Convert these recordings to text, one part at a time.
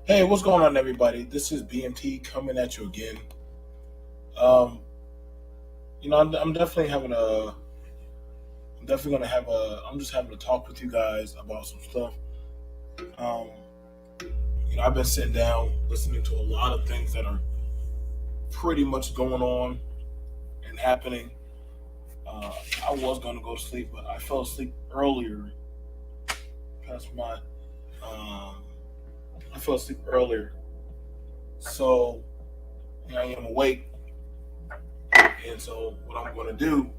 Hey, what's going on, everybody? This is BMT coming at you again. Um, I'm definitely having a, I'm definitely gonna have a, I'm just having a talk with you guys about some stuff. Um, I've been sitting down listening to a lot of things that are pretty much going on and happening. Uh, I was gonna go to sleep, but I fell asleep earlier. Past my, um, I fell asleep earlier, so I am awake. And so, what I'm gonna do,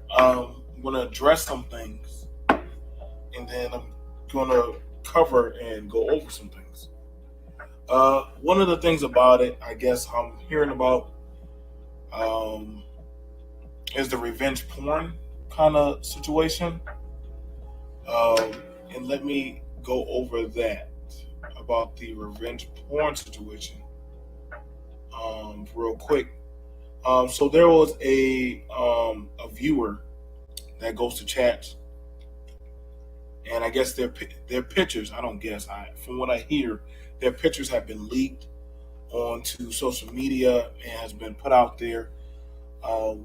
I'm gonna address some things and then I'm gonna cover and go over some things. One of the things about it, I guess, I'm hearing about um, is the revenge porn kind of situation, um, and let me go over that about the revenge porn situation real quick. So there was a viewer that goes to chats, and I guess their pictures. I don't guess. From what I hear, their pictures have been leaked onto social media and has been put out there,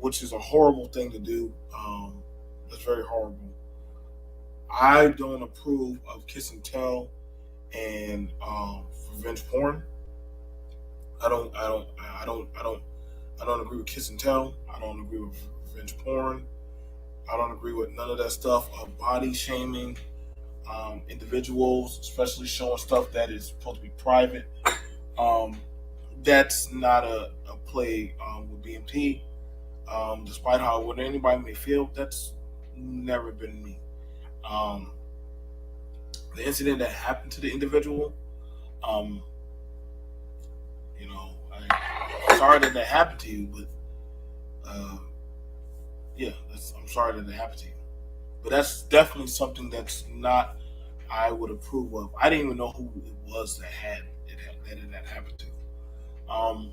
which is a horrible thing to do. It's very horrible. I don't approve of kiss and tell and revenge porn. I don't. I don't. I don't. I don't. I don't agree with kiss and tell. I don't agree with revenge porn. I don't agree with none of that stuff of body shaming individuals, especially showing stuff that is supposed to be private. Um, that's not a play with BMT. Despite how what anybody may feel, that's never been me. Um, the incident that happened to the individual, um, I'm sorry that that happened to you, but uh, yeah, I'm sorry that it happened to you. But that's definitely something that's not I would approve of. I didn't even know who it was that it had happened to. Um,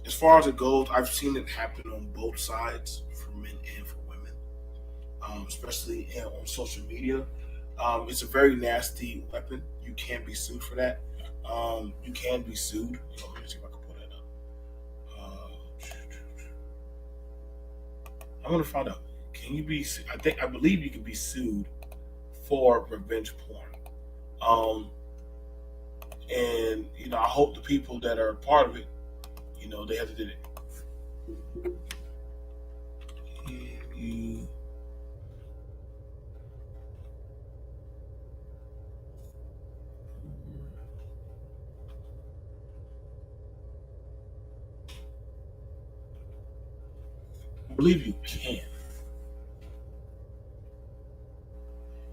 as far as it goes, I've seen it happen on both sides for men and for women, especially on social media. It's a very nasty weapon. You can be sued for that. You can be sued. Let me see if I can pull that up. I want to find out. Can you be? I believe you can be sued for revenge porn. Um, and I hope the people that are part of it, they have to do it. You I believe you can.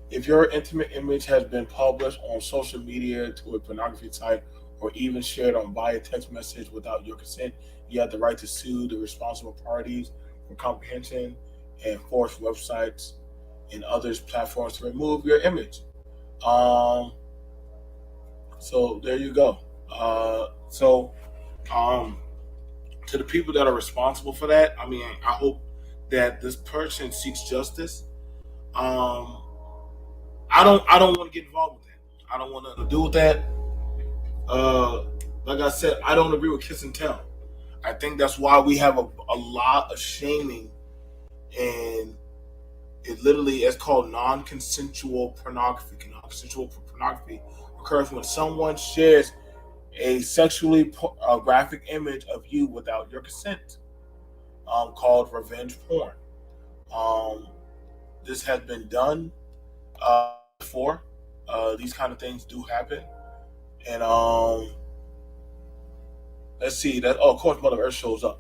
If your intimate image has been published on social media to a pornography site or even shared on via text message without your consent, you have the right to sue the responsible parties for comprehension and force websites and others platforms to remove your image. Um, so there you go. So um, to the people that are responsible for that, I mean, I hope that this person seeks justice. Um, I don't want to get involved with that. I don't want nothing to do with that. Uh, like I said, I don't agree with kiss and tell. I think that's why we have a lot of shaming, and it literally is called non-consensual pornography. Non-consensual pornography occurs when someone shares a sexually graphic image of you without your consent, called revenge porn. Um, this has been done before. These kind of things do happen, and let's see that. Oh, of course, Mother Earth shows up.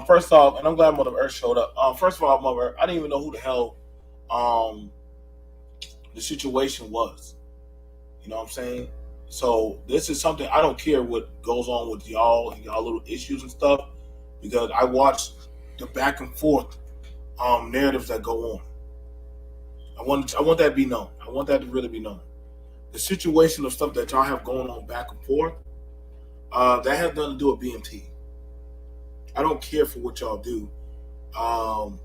First off, and I'm glad Mother Earth showed up. First of all, Mother Earth, I didn't even know who the hell um, the situation was. You know what I'm saying? So this is something I don't care what goes on with y'all and y'all little issues and stuff, because I watch the back and forth narratives that go on. I want that to be known. I want that to really be known. The situation of stuff that y'all have going on back and forth, that has nothing to do with BMT. I don't care for what y'all do. Um,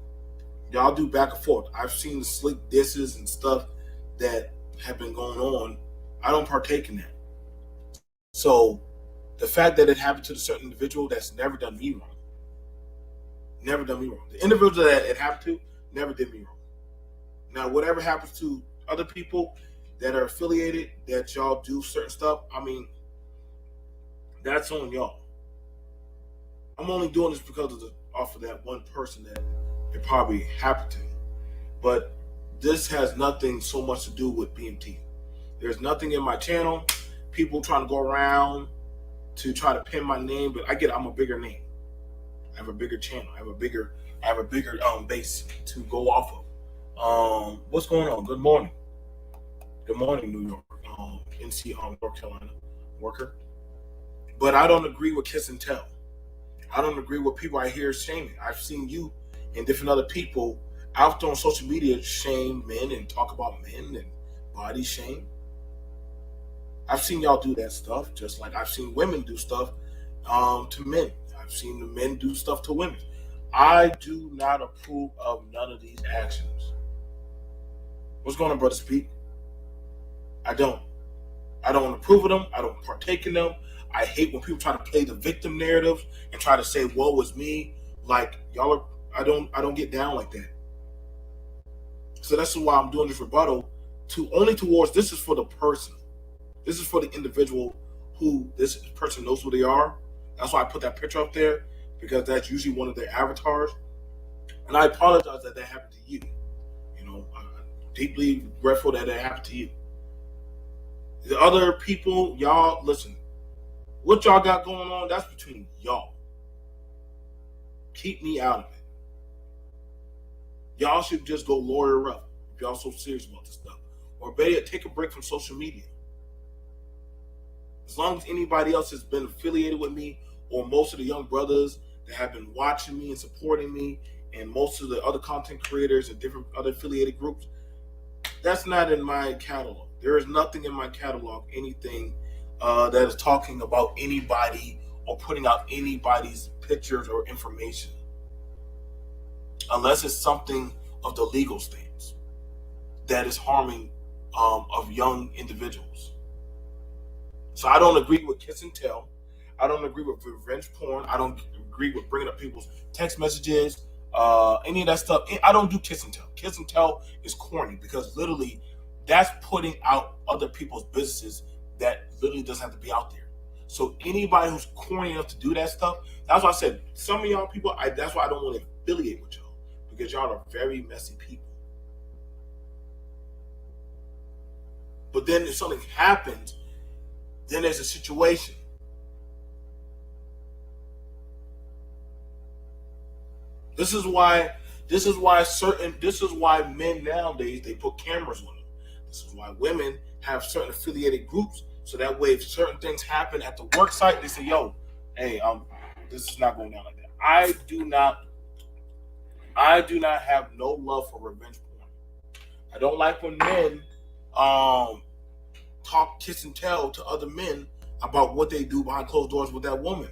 y'all do back and forth. I've seen the slick disses and stuff that have been going on. I don't partake in that. So the fact that it happened to a certain individual that's never done me wrong, never done me wrong. The individual that it happened to never did me wrong. Now, whatever happens to other people that are affiliated, that y'all do certain stuff, I mean, that's on y'all. I'm only doing this because of off of that one person that it probably happened to. But this has nothing so much to do with BMT. There's nothing in my channel. People trying to go around to try to pin my name, but I get I'm a bigger name. I have a bigger channel. I have a bigger base to go off of. What's going on? Good morning. Good morning, New York. NC North Carolina worker. But I don't agree with kiss and tell. I don't agree with people I hear shaming. I've seen you and different other people out there on social media shame men and talk about men and body shame. I've seen y'all do that stuff, just like I've seen women do stuff to men. I've seen the men do stuff to women. I do not approve of none of these actions. What's going on, Brother Speak? I don't. I don't approve of them. I don't partake in them. I hate when people try to play the victim narrative and try to say, "Woe is me." Like y'all are. I don't get down like that. So that's why I'm doing this rebuttal to only towards this is for the person. This is for the individual who this person knows who they are. That's why I put that picture up there, because that's usually one of their avatars. And I apologize that happened to you. I'm deeply grateful that happened to you. The other people, y'all, listen. What y'all got going on, that's between y'all. Keep me out of it. Y'all should just go lawyer up if y'all so serious about this stuff. Or better, take a break from social media. As long as anybody else has been affiliated with me, or most of the young brothers that have been watching me and supporting me, and most of the other content creators and different other affiliated groups, that's not in my catalog. There is nothing in my catalog, anything that is talking about anybody or putting out anybody's pictures or information, unless it's something of the legal stance that is harming of young individuals. So I don't agree with kiss and tell. I don't agree with revenge porn. I don't agree with bringing up people's text messages. any of that stuff. I don't do kiss and tell. Kiss and tell is corny because literally that's putting out other people's businesses that literally doesn't have to be out there. So anybody who's corny enough to do that stuff, that's why I said some of y'all people, that's why I don't want to affiliate with y'all, because y'all are very messy people. But then if something happens, then there's a situation. This is why men nowadays they put cameras on them. This is why women have certain affiliated groups, so that way if certain things happen at the work site, they say, "Yo, hey, this is not going down like that." I do not have no love for revenge porn. I don't like when men talk kiss and tell to other men about what they do behind closed doors with that woman.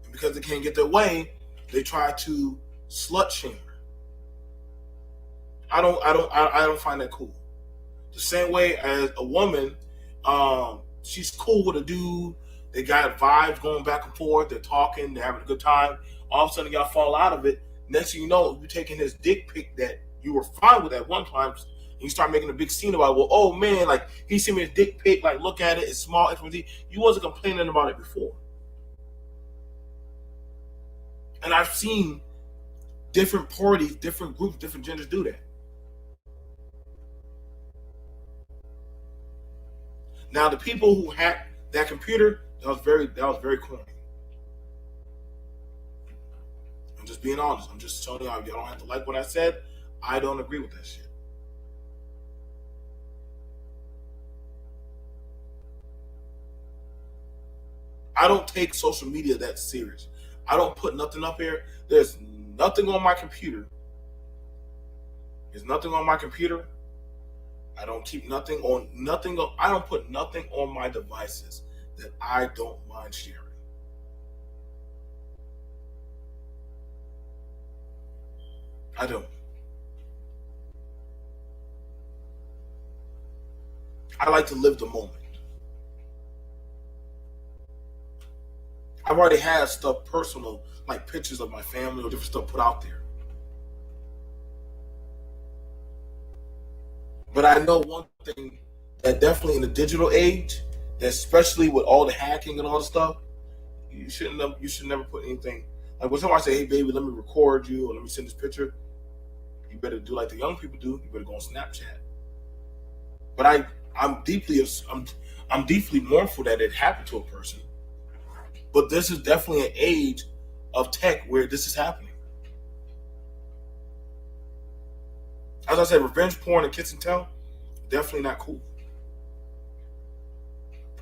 And because they can't get their way, they try to slut shame her. I don't find that cool. The same way as a woman, she's cool with a dude. They got vibes going back and forth. They're talking. They're having a good time. All of a sudden, y'all fall out of it. Next thing you know, you're taking his dick pic that you were fine with at one time, and you start making a big scene about it. Well, oh man, like he sent me his dick pic. Like look at it. It's small. You wasn't complaining about it before. And I've seen different parties, different groups, different genders do that. Now, the people who hacked that computer, that was very corny. I'm just being honest. I'm just telling y'all, y'all don't have to like what I said. I don't agree with that shit. I don't take social media that serious. I don't put nothing up here. There's nothing on my computer. There's nothing on my computer. I don't keep nothing. I don't put nothing on my devices that I don't mind sharing. I don't. I like to live the moment. I've already had stuff personal, like pictures of my family or different stuff put out there. But I know one thing, that definitely in the digital age, especially with all the hacking and all the stuff, you should never put anything. Like when somebody say, "Hey baby, let me record you or let me send this picture," you better do like the young people do. You better go on Snapchat. But I'm deeply mournful that it happened to a person. But this is definitely an age of tech where this is happening. As I said, revenge porn and kiss and tell, definitely not cool.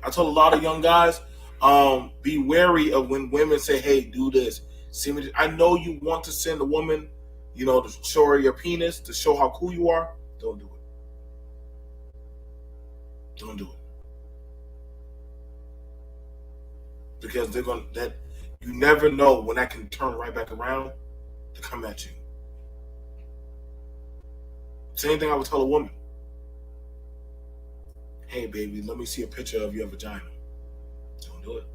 I told a lot of young guys, be wary of when women say, "Hey, do this." See me. I know you want to send a woman, to show her your penis, to show how cool you are. Don't do it. Don't do it. Because you never know when that can turn right back around to come at you. Same thing I would tell a woman. "Hey baby, let me see a picture of your vagina." Don't do it.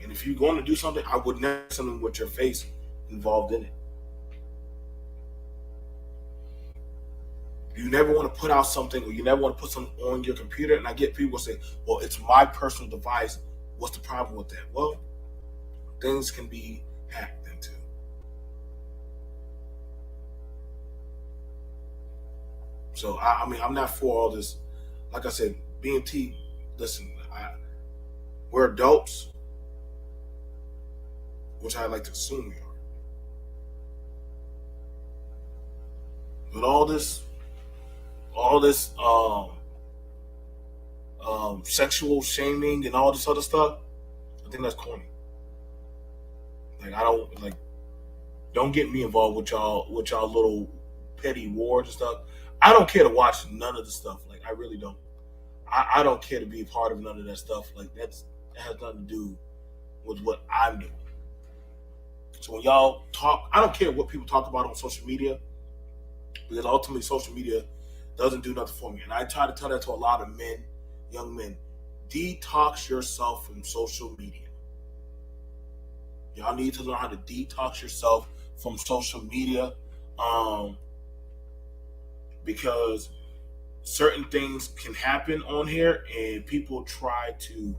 And if you're going to do something, I would never do something with your face involved in it. You never want to put out something, or you never want to put something on your computer. And I get people say, "Well, it's my personal device. What's the problem with that?" Well, things can be hacked then too. So I mean, I'm not for all this. Like I said, BMT. Listen, we're adults, which I like to assume we are. But all this sexual shaming and all this other stuff, I think that's corny. Like don't get me involved with y'all little petty wars and stuff. I don't care to watch none of the stuff. Like I really don't. I don't care to be a part of none of that stuff. Like that has nothing to do with what I'm doing. So when y'all talk, I don't care what people talk about on social media, because ultimately social media doesn't do nothing for me. And I try to tell that to a lot of men, young men. Detox yourself from social media. Y'all need to learn how to detox yourself from social media, because certain things can happen on here, and people try to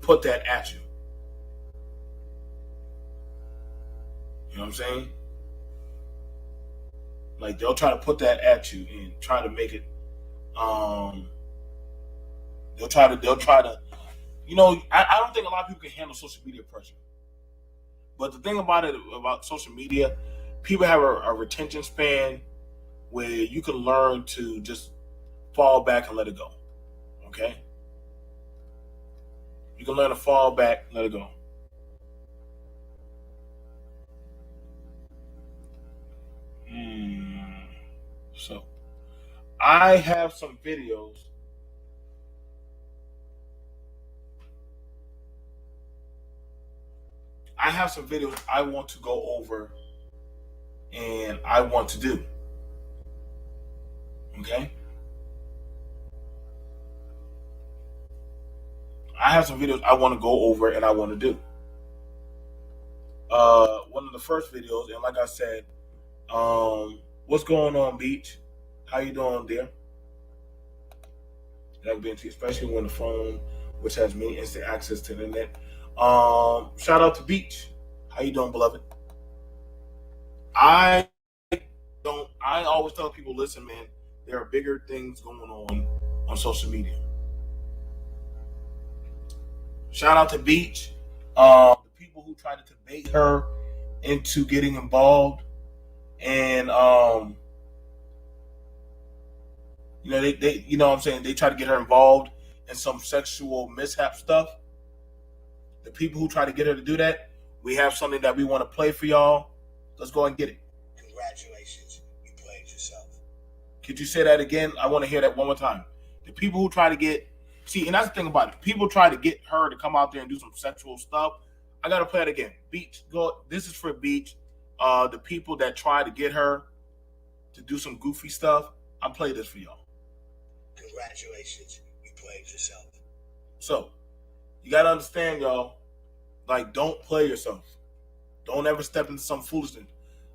put that at you. You know what I'm saying? Like, they'll try to put that at you and try to make it. They'll try to. I don't think a lot of people can handle social media pressure. But the thing about social media, people have a retention span where you can learn to just fall back and let it go. Okay? You can learn to fall back and let it go. So, I have some videos. I have some videos I want to go over and I want to do. Okay? I have some videos I want to go over and I want to do. One of the first videos, and like I said, what's going on, Beach? How you doing, dear? Especially when the phone, which has me instant access to the internet. Shout out to Beach. How you doing, beloved? I always tell people, listen, man, there are bigger things going on social media. Shout out to Beach. The people who try to debate her into getting involved, and they you know what I'm saying, they try to get her involved in some sexual mishap stuff. The people who try to get her to do that, we have something that we want to play for y'all. Let's go and get it. Congratulations, you played yourself. Could you say that again? I want to hear that one more time. The people who try to get, and that's the thing about it. People try to get her to come out there and do some sexual stuff. I got to play it again. Beach, go. This is for Beach. The people that try to get her to do some goofy stuff, I'll play this for y'all. Congratulations, you played yourself. So, you got to understand, y'all, like, don't play yourself. Don't ever step into some foolishness.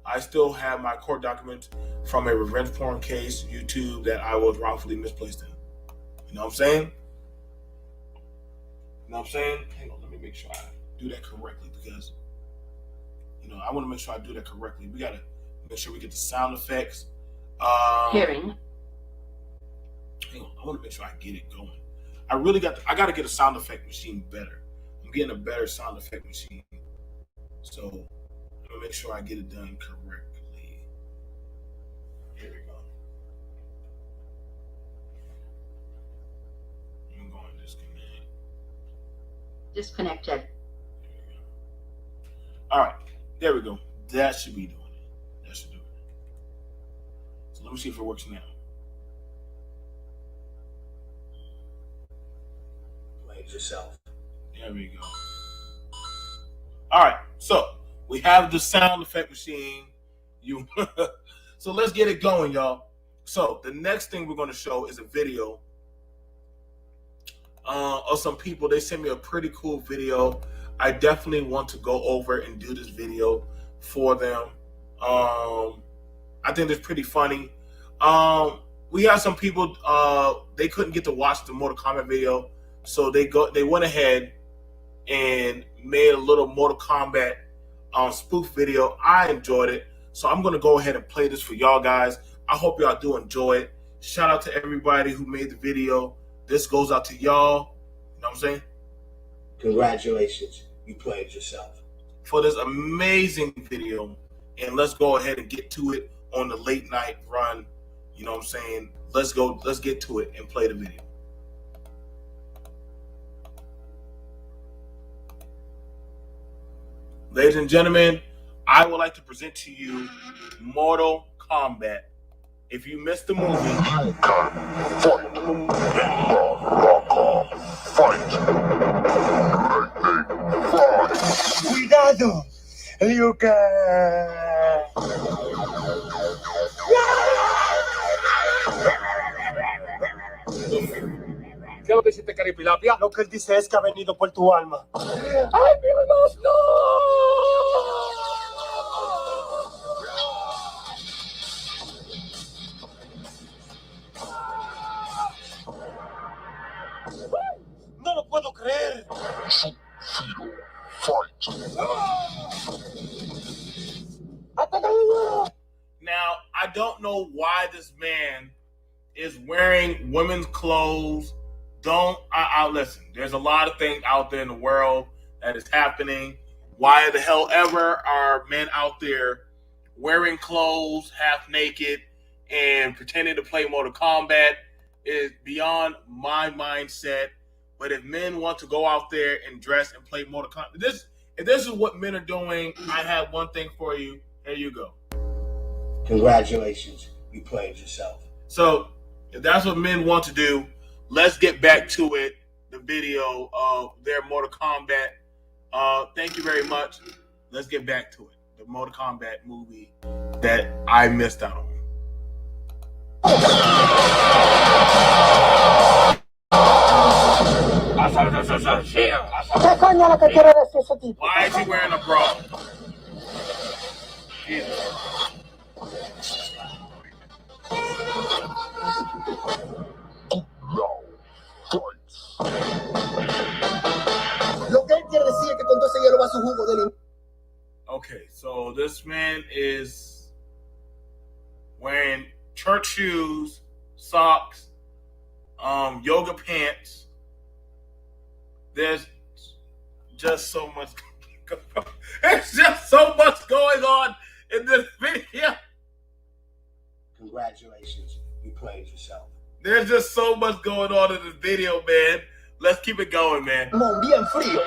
I still have my court documents from a revenge porn case, YouTube, that I was wrongfully misplaced in. You know what I'm saying? You know what I'm saying? Hang on, let me make sure I do that correctly, because, I want to make sure I do that correctly. We got to make sure we get the sound effects. Hearing. Hang on, I want to make sure I get it going. I got to get a sound effect machine better. I'm getting a better sound effect machine. So, I'm going to make sure I get it done correctly. Here we go. I'm going to disconnect. Disconnected. All right. There we go. That should be doing it. That should do it. So let me see if it works now. Play yourself. There we go. All right. So we have the sound effect machine. So let's get it going, y'all. So the next thing we're going to show is a video of some people. They sent me a pretty cool video. I definitely want to go over and do this video for them. I think it's pretty funny. We have some people, they couldn't get to watch the Mortal Kombat video, so they went ahead and made a little Mortal Kombat spoof video. I enjoyed it, so I'm going to go ahead and play this for y'all guys. I hope y'all do enjoy it. Shout out to everybody who made the video. This goes out to y'all. You know what I'm saying? Congratulations, you played yourself. For this amazing video, and let's go ahead and get to it on the late night run. You know what I'm saying? Let's get to it and play the video. Ladies and gentlemen, I would like to present to you Mortal Kombat. If you missed the movie, you can fight. Fight. Cuidado, Liu Kang. Kill dice este caripilapia? Lo que él dice es que ha venido por tu alma. ¡Ay, mi Dios, no! No lo puedo creer. Sub-Zero, fight. Now, I don't know why this man is wearing women's clothes. Listen, there's a lot of things out there in the world that is happening. Why the hell ever are men out there wearing clothes half naked and pretending to play Mortal Kombat is beyond my mindset. But if men want to go out there and dress and play Mortal Kombat, if this is what men are doing, I have one thing for you. Here you go. Congratulations, you played yourself. So if that's what men want to do, let's get back to it. The video of their Mortal Kombat. Thank you very much. Let's get back to it. The Mortal Kombat movie that I missed out on. ¿Qué coño es lo que quiere decir ese tipo? Why is he wearing a bra? Jesus. Now, fight. Lo que él quiere decir es que con todo ese hielo va su jugo de limón. Okay, so this man is wearing church shoes, socks, yoga pants. There's just so much. There's just so much going on in this video. Congratulations, you played yourself. There's just so much going on in this video, man. Let's keep it going, man. Bien frío.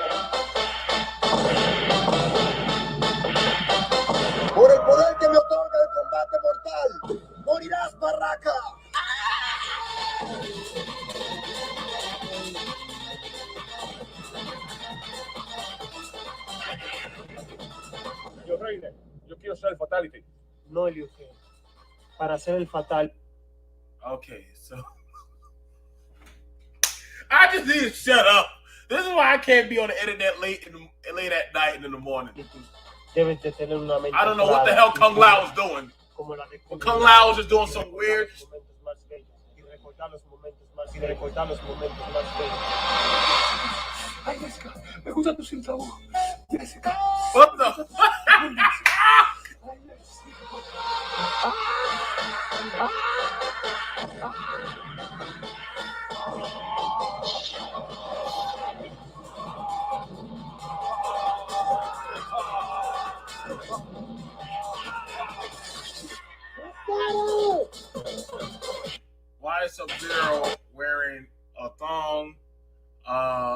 Por el poder que me otorga el combate mortal, morirás, barraca. Yo, Reiner, yo quiero ser el fatality. No, Eliugen. Para hacer el fatal. Okay, so I just need to shut up. This is why I can't be on the internet late at night and in the morning. Debes de tener una mente I don't know what the hell Kung Lao was doing. como la de Kung Lao was just doing some weird. momentos más bellos y recordar los momentos más bellos. Ay, Jessica, me gusta tu cinta. Jessica. What the? Why is Sub-Zero wearing a thong,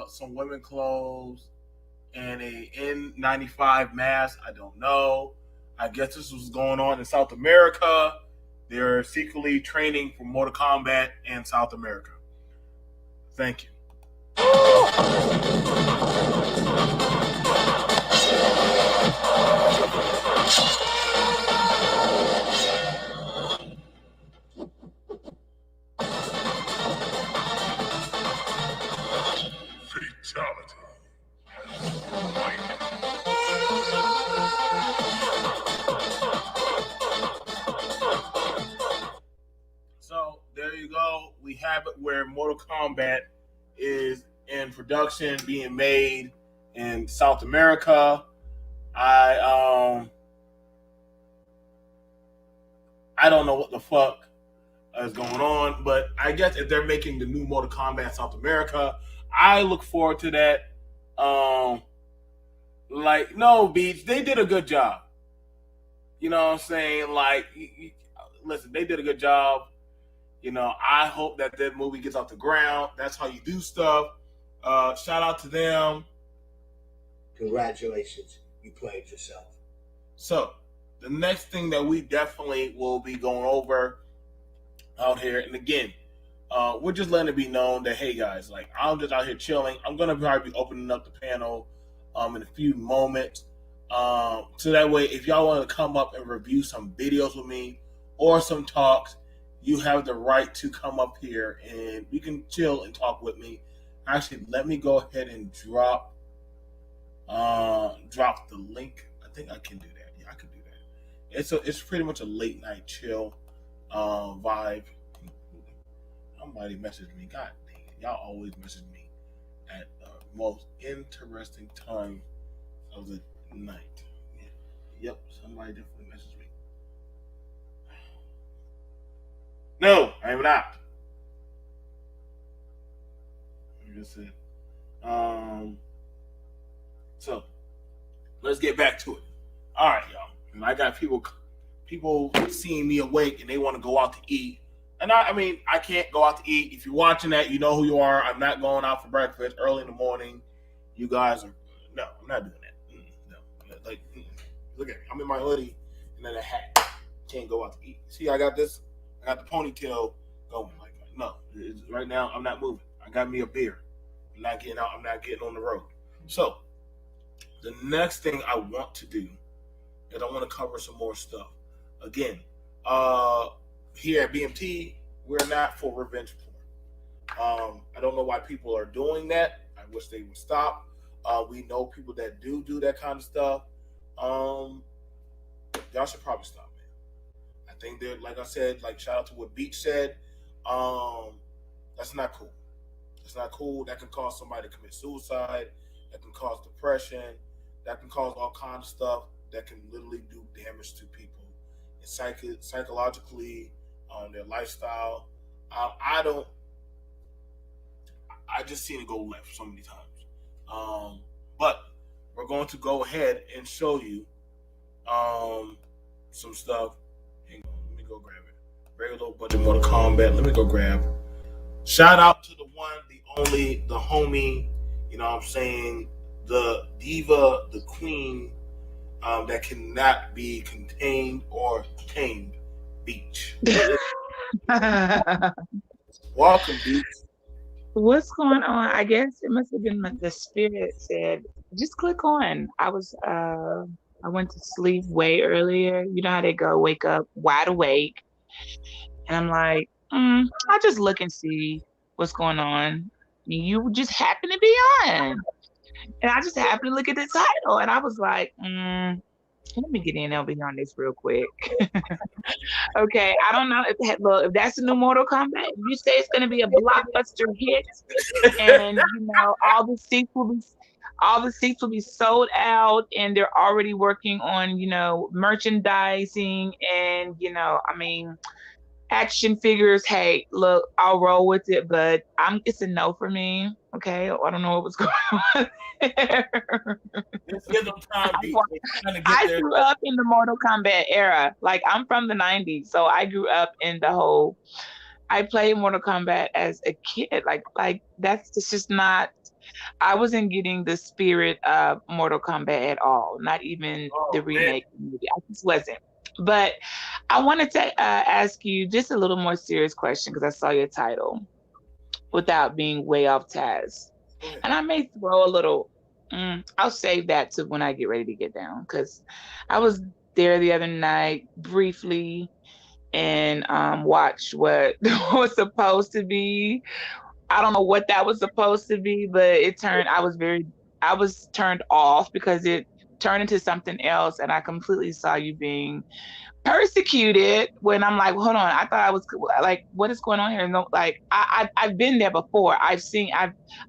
some women clothes, and a N95 mask? I don't know. I guess this was going on in South America. They're secretly training for Mortal Kombat in South America. Thank you. Fatality. So there you go. We have it where Mortal Kombat is in production, being made in South America. I don't know what the fuck is going on, but I guess if they're making the new Mortal Kombat South America, I look forward to that. No, Beats, they did a good job. You know what I'm saying? Listen, they did a good job. You know, I hope that that movie gets off the ground. That's how you do stuff. Shout out to them. Congratulations, you played yourself. So, the next thing that we definitely will be going over out here, and again, we're just letting it be known that, hey guys, I'm just out here chilling. I'm gonna probably be opening up the panel in a few moments. So that way, if y'all want to come up and review some videos with me or some talks, you have the right to come up here and we can chill and talk with me. Actually, let me go ahead and drop the link. I think I can do that. Yeah, I can do that. It's pretty much a late night chill vibe. Somebody messaged me. God dang it. Y'all always message me at the most interesting time of the night. Yeah. Yep, somebody definitely messaged me. No, I am not. Like I said. So let's get back to it. All right, y'all. And I got people seeing me awake and they want to go out to eat. And I mean, I can't go out to eat. If you're watching that, you know who you are. I'm not going out for breakfast early in the morning. You guys are no, I'm not doing that. No, like look at me. I'm in my hoodie and then a hat. Can't go out to eat. See, I got this. I got the ponytail going. Like no, right now I'm not moving. I got me a beer. I'm not getting out. I'm not getting on the road. So the next thing I want to do is I want to cover some more stuff. Again, here at BMT, we're not for revenge porn. I don't know why people are doing that. I wish they would stop. We know people that do that kind of stuff. Y'all should probably stop, man. I think that, like I said, like shout out to what Beach said. That's not cool. That's not cool. That can cause somebody to commit suicide. That can cause depression. That can cause all kinds of stuff that can literally do damage to people and psychologically, their lifestyle. I just seen it go left so many times. But we're going to go ahead and show you some stuff. Hang on, let me go grab it. Regular budget Mortal Kombat. Let me go grab. Shout out to the one, the only, the homie, you know what I'm saying, the diva, the queen, that cannot be contained or tamed, Beach. Welcome, Beach. What's going on? I guess it must have been the spirit said, just click on. I went to sleep way earlier. You know how they go, wake up wide awake. And I'm like, I'll just look and see what's going on. You just happen to be on. And I just happened to look at the title. And I was like, let me get in over here on this real quick. Okay, I don't know if that's a new Mortal Kombat. If you say it's going to be a blockbuster hit, and all the seats will be sold out, and they're already working on merchandising and action figures. Hey, look, I'll roll with it, but it's a no for me. Okay, I don't know what was going on there. I grew up in the Mortal Kombat era. Like, I'm from the 90s, so I grew up in the whole. I played Mortal Kombat as a kid. Like that's just not. I wasn't getting the spirit of Mortal Kombat at all. Not even the remake movie. I just wasn't. But I wanted to ask you just a little more serious question because I saw your title, without being way off task. And I may throw a little, I'll save that to when I get ready to get down, because I was there the other night briefly and watched what was supposed to be. I don't know what that was supposed to be, but I was turned off because it turned into something else, and I completely saw you being persecuted when I'm like, hold on, I thought I was like, what is going on here? No, like I've been there before. I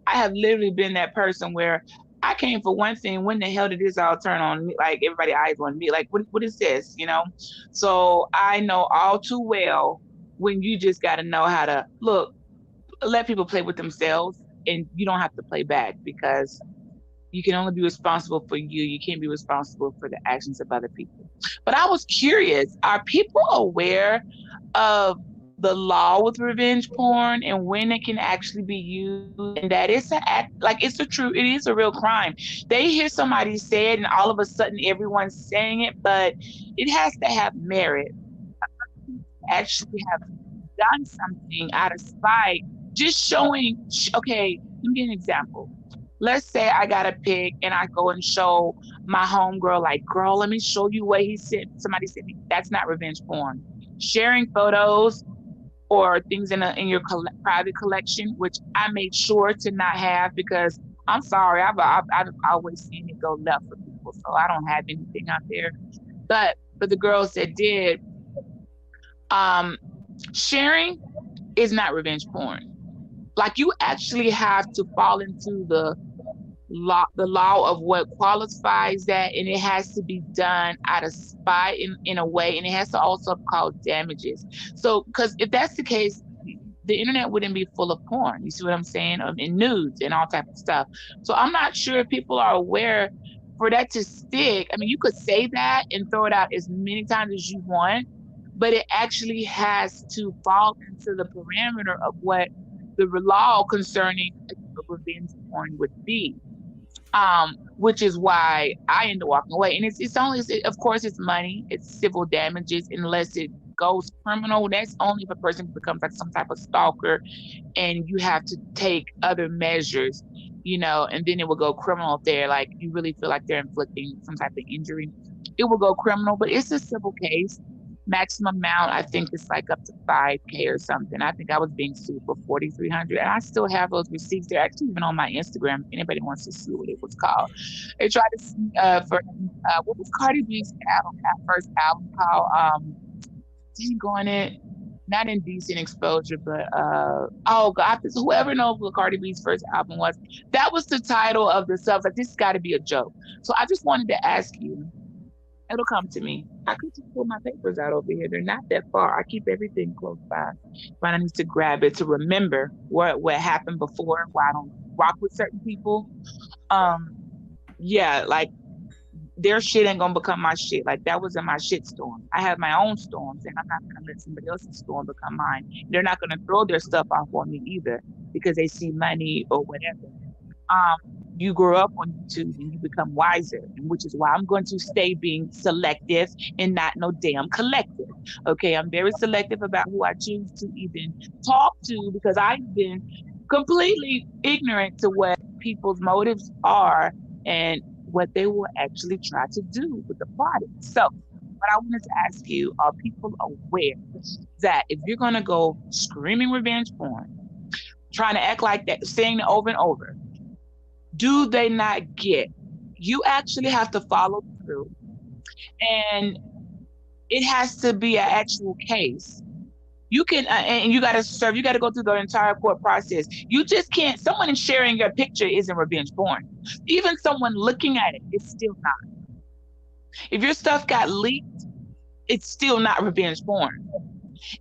have literally been that person where I came for one thing. When the hell did this all turn on me? Like everybody eyes on me. Like what is this? So I know all too well when you just got to know how to let people play with themselves, and you don't have to play back because you can only be responsible for you. You can't be responsible for the actions of other people. But I was curious, are people aware of the law with revenge porn and when it can actually be used, and that it is a real crime? They hear somebody say it and all of a sudden everyone's saying it, but it has to have merit. Actually have done something out of spite, just showing, okay, let me give an example. Let's say I got a pig and I go and show my homegirl, like, girl, let me show you what somebody sent me. That's not revenge porn. Sharing photos or things in your private collection, which I made sure to not have because I'm sorry, I've always seen it go left for people, so I don't have anything out there. But for the girls that did, sharing is not revenge porn. Like, you actually have to fall into the law of what qualifies that, and it has to be done out of spite in a way, and it has to also cause damages. So, because if that's the case, the internet wouldn't be full of porn. You see what I'm saying? And nudes and all type of stuff. So I'm not sure if people are aware for that to stick. I mean, you could say that and throw it out as many times as you want, but it actually has to fall into the parameter of what the law concerning revenge porn would be. Which is why I end up walking away. And it's only, of course, it's money, it's civil damages, unless it goes criminal. That's only if a person becomes like some type of stalker and you have to take other measures, you know, and then it will go criminal if they're like, you really feel like they're inflicting some type of injury. It will go criminal, but it's a civil case. Maximum amount, I think it's like up to $5,000 or something. I think I was being sued for $4,300, and I still have those receipts. They're actually even on my Instagram. If anybody wants to see what it was called, they tried to sue for what was Cardi B's first album called? Dang on it, not Indecent Exposure, but oh God, whoever knows what Cardi B's first album was, that was the title of the stuff. Like, this has got to be a joke. So I just wanted to ask you. It'll come to me. I could just pull my papers out over here. They're not that far. I keep everything close by. But I need to grab it to remember what happened before, why I don't rock with certain people. Yeah, like, their shit ain't gonna become my shit. Like, that wasn't my shit storm. I have my own storms, and I'm not gonna let somebody else's storm become mine. They're not gonna throw their stuff off on me either because they see money or whatever. You grow up on YouTube and you become wiser, which is why I'm going to stay being selective and not no damn collective. Okay, I'm very selective about who I choose to even talk to because I've been completely ignorant to what people's motives are and what they will actually try to do with the product. So what I wanted to ask you, are people aware that if you're going to go screaming revenge porn, trying to act like that, saying it over and over, do they not get you actually have to follow through, and it has to be an actual case. You can and you got to serve, you got to go through the entire court process. You just can't, someone sharing your picture isn't revenge porn. Even someone looking at it, it's still not. If your stuff got leaked, it's still not revenge porn.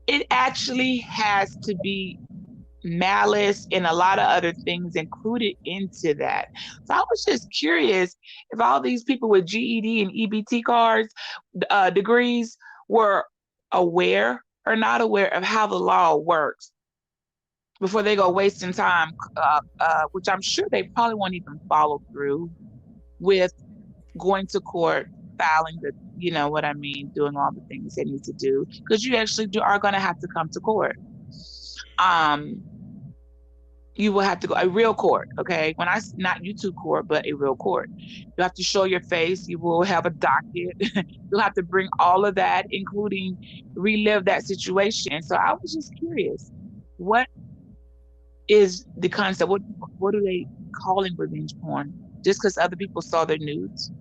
It actually has to be malice and a lot of other things included into that. So I was just curious if all these people with GED and EBT cards, degrees, were aware or not aware of how the law works before they go wasting time, which I'm sure they probably won't even follow through with going to court, filing the, you know what I mean, doing all the things they need to do, because you actually are going to have to come to court. You will have to go a real court, okay? Not YouTube court, but a real court. You have to show your face. You will have a docket. You'll have to bring all of that, including relive that situation. So I was just curious, what is the concept? What are they calling revenge porn? Just because other people saw their nudes?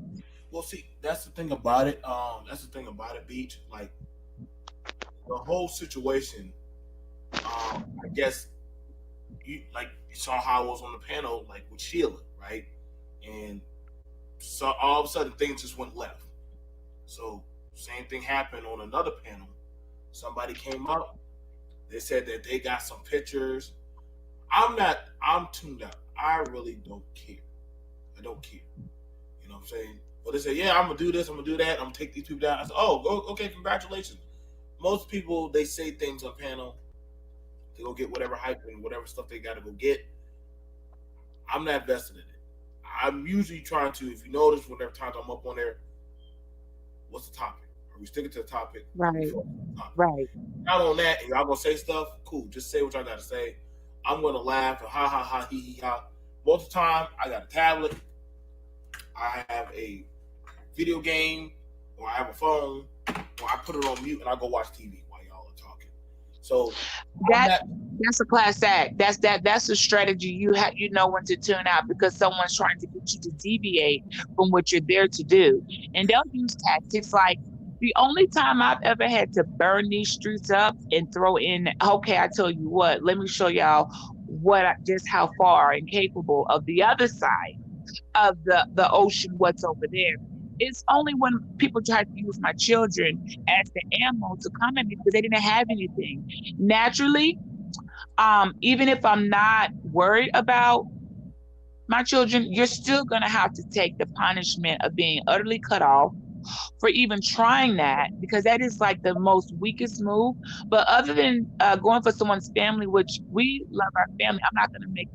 Well, see, that's the thing about it. Beach. Like, the whole situation. I guess you saw how I was on the panel, like with Sheila, right? And so all of a sudden things just went left. So same thing happened on another panel. Somebody came out. They said that they got some pictures. I'm tuned out. I really don't care. I don't care. You know what I'm saying? But they say, yeah, I'm gonna do this, I'm gonna do that, I'm gonna take these people down. I said, oh, okay, congratulations. Most people, they say things on panel. They go get whatever hype and whatever stuff they got to go get. I'm not invested in it. I'm usually trying to, if you notice, whenever times I'm up on there, what's the topic? Are we sticking to the topic? Right. Right. Not on that, and y'all gonna say stuff, cool. Just say what y'all got to say. I'm gonna laugh and ha ha ha, he ha. Most of the time, I got a tablet, I have a video game, or I have a phone, or I put it on mute and I go watch TV while y'all are talking. So that's a class act. That's a strategy you know when to tune out because someone's trying to get you to deviate from what you're there to do. And they'll use tactics like the only time I've ever had to burn these streets up and throw in, okay, I tell you what, let me show y'all just how far and capable of the other side of the ocean, what's over there. It's only when people try to use my children as the ammo to come at me because they didn't have anything. Naturally, even if I'm not worried about my children, you're still going to have to take the punishment of being utterly cut off for even trying that, because that is like the most weakest move. But other than going for someone's family, which we love our family, I'm not going to make,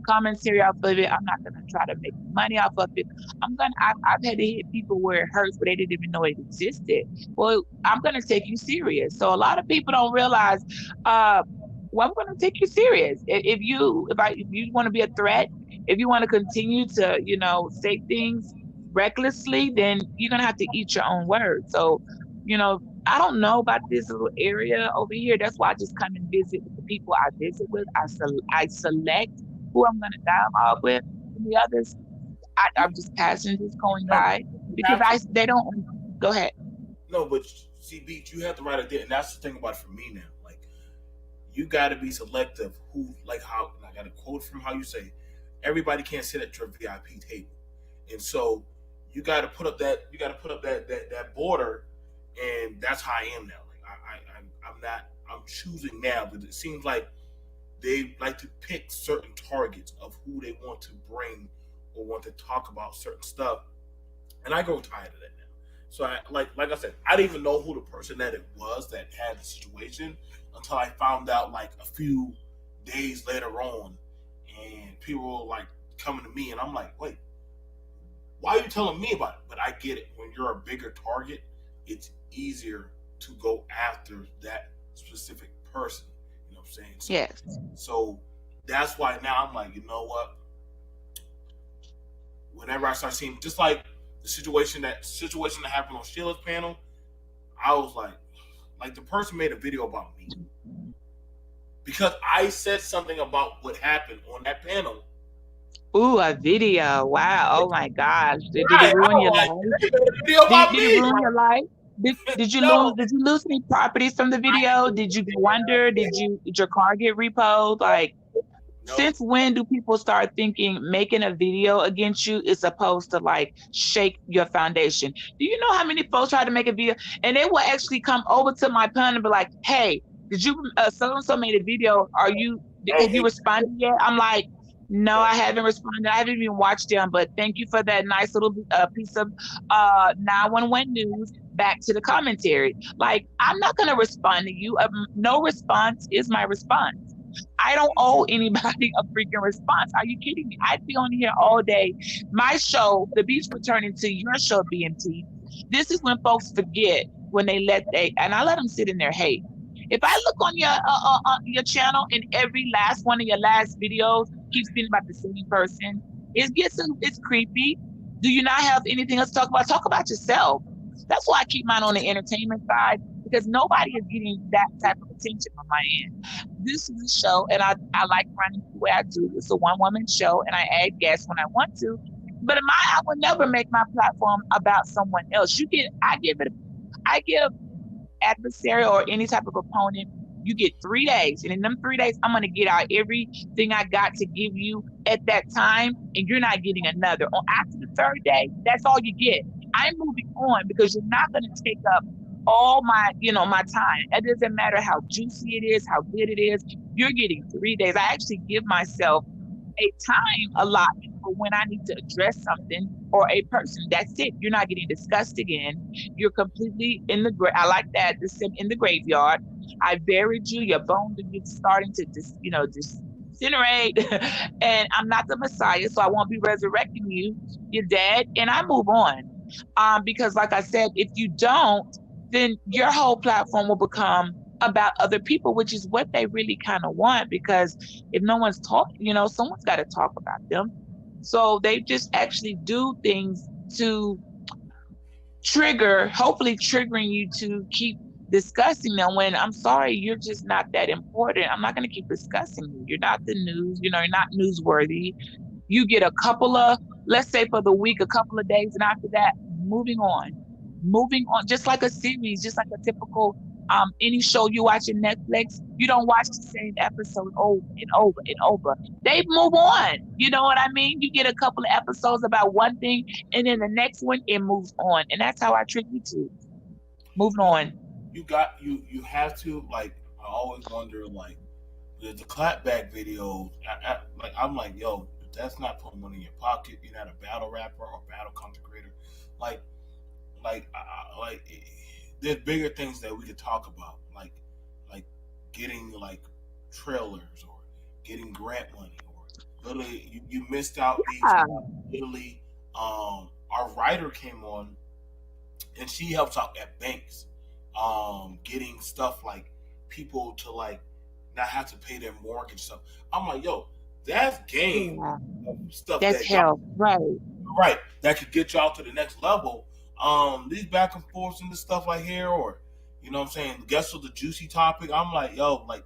commentary off of it. I'm not going to try to make money off of it. I've had to hit people where it hurts, but they didn't even know it existed. Well, I'm going to take you serious. So a lot of people don't realize, I'm going to take you serious. If you want to be a threat, if you want to continue to, say things recklessly, then you're going to have to eat your own words. So, I don't know about this little area over here. That's why I just come and visit with the people I visit with. I select who I'm going to dialogue with. And the others, I'm just passing this coin by because they don't. Go ahead. No, but see, Beach, you have to write it there, and that's the thing about it for me now. Like, you got to be selective. How I got a quote from how you say, everybody can't sit at your VIP table, and so you got to put up that border, and that's how I am now. Like I'm choosing now, but it seems like they like to pick certain targets of who they want to bring or want to talk about certain stuff, and I grow tired of that now. So like I said, I didn't even know who the person that it was that had the situation until I found out like a few days later on, and people were like coming to me, and I'm like, wait, why are you telling me about it? But I get it. When you're a bigger target, it's easier to go after that specific person. You know what I'm saying? So, yes. So that's why now I'm like, you know what? Whenever I start seeing, just like the situation that happened on Sheila's panel, I was like the person made a video about me because I said something about what happened on that panel. Ooh, a video! Wow! Oh my gosh! Did it ruin your life? Did it ruin your life? Did you lose any properties from the video? Did you go under? Did your car get repoed? Like, since when do people start thinking making a video against you is supposed to like shake your foundation? Do you know how many folks try to make a video and they will actually come over to my panel and be like, "Hey, did you so and so made a video? Have you responded yet?" I'm like, no, I haven't responded. I haven't even watched them, but thank you for that nice little piece of 911 news. Back to the commentary. Like, I'm not going to respond to you. No response is my response. I don't owe anybody a freaking response. Are you kidding me? I'd be on here all day. My show, The Beach, will turn into your show, BMT. This is when folks forget when and I let them sit in their hate. If I look on your channel and every last one of your last videos keeps being about the same person, it's creepy. Do you not have anything else to talk about? Talk about yourself. That's why I keep mine on the entertainment side, because nobody is getting that type of attention on my end. This is a show, and I like running the way I do. It's a one-woman show, and I add guests when I want to. But I would never make my platform about someone else. I give adversary or any type of opponent, you get 3 days, and in them 3 days, I'm going to get out everything I got to give you at that time, and you're not getting another. After the third day, that's all you get. I'm moving on because you're not going to take up all my time. It doesn't matter how juicy it is, how good it is. You're getting 3 days. I actually give myself a time allotment for when I need to address something or a person. That's it. You're not getting discussed again. You're completely in the I like that. In the graveyard. I buried you. Your bones are starting to disintegrate. And I'm not the Messiah, so I won't be resurrecting you. You're dead, and I move on. Because, like I said, if you don't, then your whole platform will become about other people, which is what they really kind of want. Because if no one's talking, someone's got to talk about them. So they just actually do things to hopefully triggering you to keep discussing them when I'm sorry, you're just not that important. I'm not going to keep discussing you. You're not the news, you know, you're not newsworthy. You get a couple of, let's say for the week, a couple of days, and after that, moving on, just like a series, just like a typical any show you watch on Netflix. You don't watch the same episode over and over and over. They move on. You know what I mean? You get a couple of episodes about one thing, and then the next one it moves on, and that's how I treat YouTube. Moving on. You have to, like, I always wonder, like, the clapback videos. I'm like, yo, if that's not putting money in your pocket, you're not a battle rapper or battle content creator. Like, there's bigger things that we could talk about, like getting like trailers or getting grant money, or literally you missed out. Literally, our writer came on, and she helps out at banks, getting stuff like people to like not have to pay their mortgage stuff. I'm like, yo, that's game stuff. That's help, right? Right, that could get y'all to the next level. These back and forths and this stuff like here, or you know what I'm saying, guess what the juicy topic. I'm like, yo, like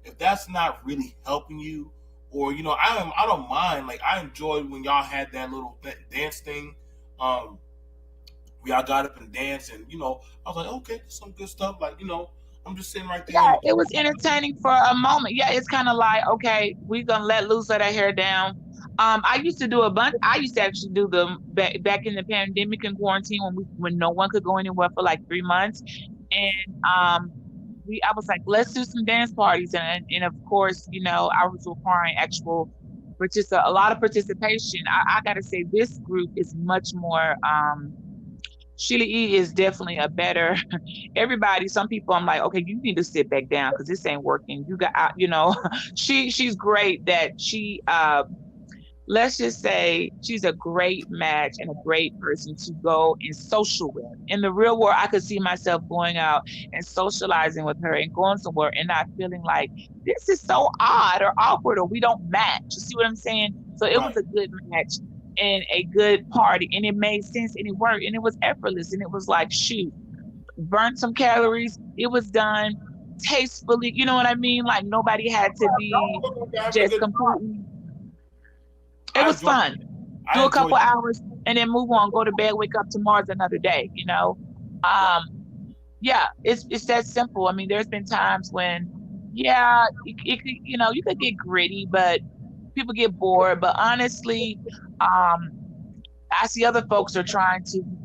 if that's not really helping you, or you know, I don't mind. Like I enjoyed when y'all had that little dance thing. We all got up and danced, and you know, I was like, okay, that's some good stuff. Like, you know, I'm just sitting right there. Yeah, it was entertaining for a moment. Yeah, it's kind of like, okay, we're gonna let that hair down. I used to do a bunch. I used to actually do them back in the pandemic and quarantine when no one could go anywhere for like 3 months, and I was like, let's do some dance parties, and of course, you know, I was requiring actual a lot of participation. I gotta say, this group is much more. Sheila E is definitely a better. Everybody, some people, I'm like, okay, you need to sit back down because this ain't working. You got, you know, she's great. That she. Let's just say she's a great match and a great person to go and social with. In the real world, I could see myself going out and socializing with her and going somewhere and not feeling like this is so odd or awkward or we don't match. You see what I'm saying? So it was a good match and a good party, and it made sense and it worked and it was effortless, and it was like, shoot, burnt some calories. It was done tastefully. You know what I mean? Like nobody had to be just completely. It was fun. Do a couple hours and then move on, go to bed, wake up tomorrow's another day, you know? Yeah, it's that simple. I mean, there's been times when, yeah, you know, you could get gritty, but people get bored. But honestly, I see other folks are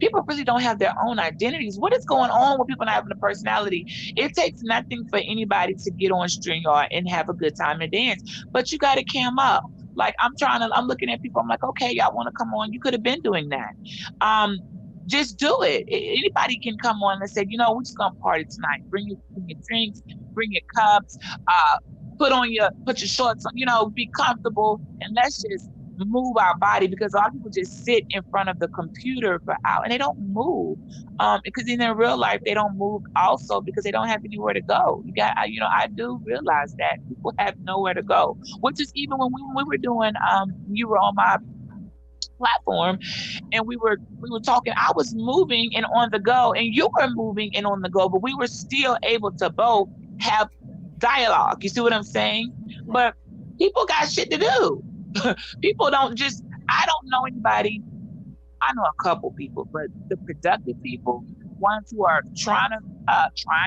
people really don't have their own identities. What is going on with people not having a personality? It takes nothing for anybody to get on StreamYard and have a good time and dance, but you got to cam up. Like I'm looking at people, I'm like, okay, y'all want to come on? You could have been doing that. Just do it. Anybody can come on and say, you know, we're just gonna party tonight. Bring your drinks, bring your cups, put your shorts on, you know, be comfortable, and let's just move our body, because a lot of people just sit in front of the computer for hours and they don't move. Because in their real life they don't move also because they don't have anywhere to go. I do realize that people have nowhere to go, which is even when we were doing you were on my platform and we were talking, I was moving and on the go and you were moving and on the go, but we were still able to both have dialogue. You see what I'm saying? But people got shit to do. People don't I don't know anybody. I know a couple people, but the productive people, ones who are trying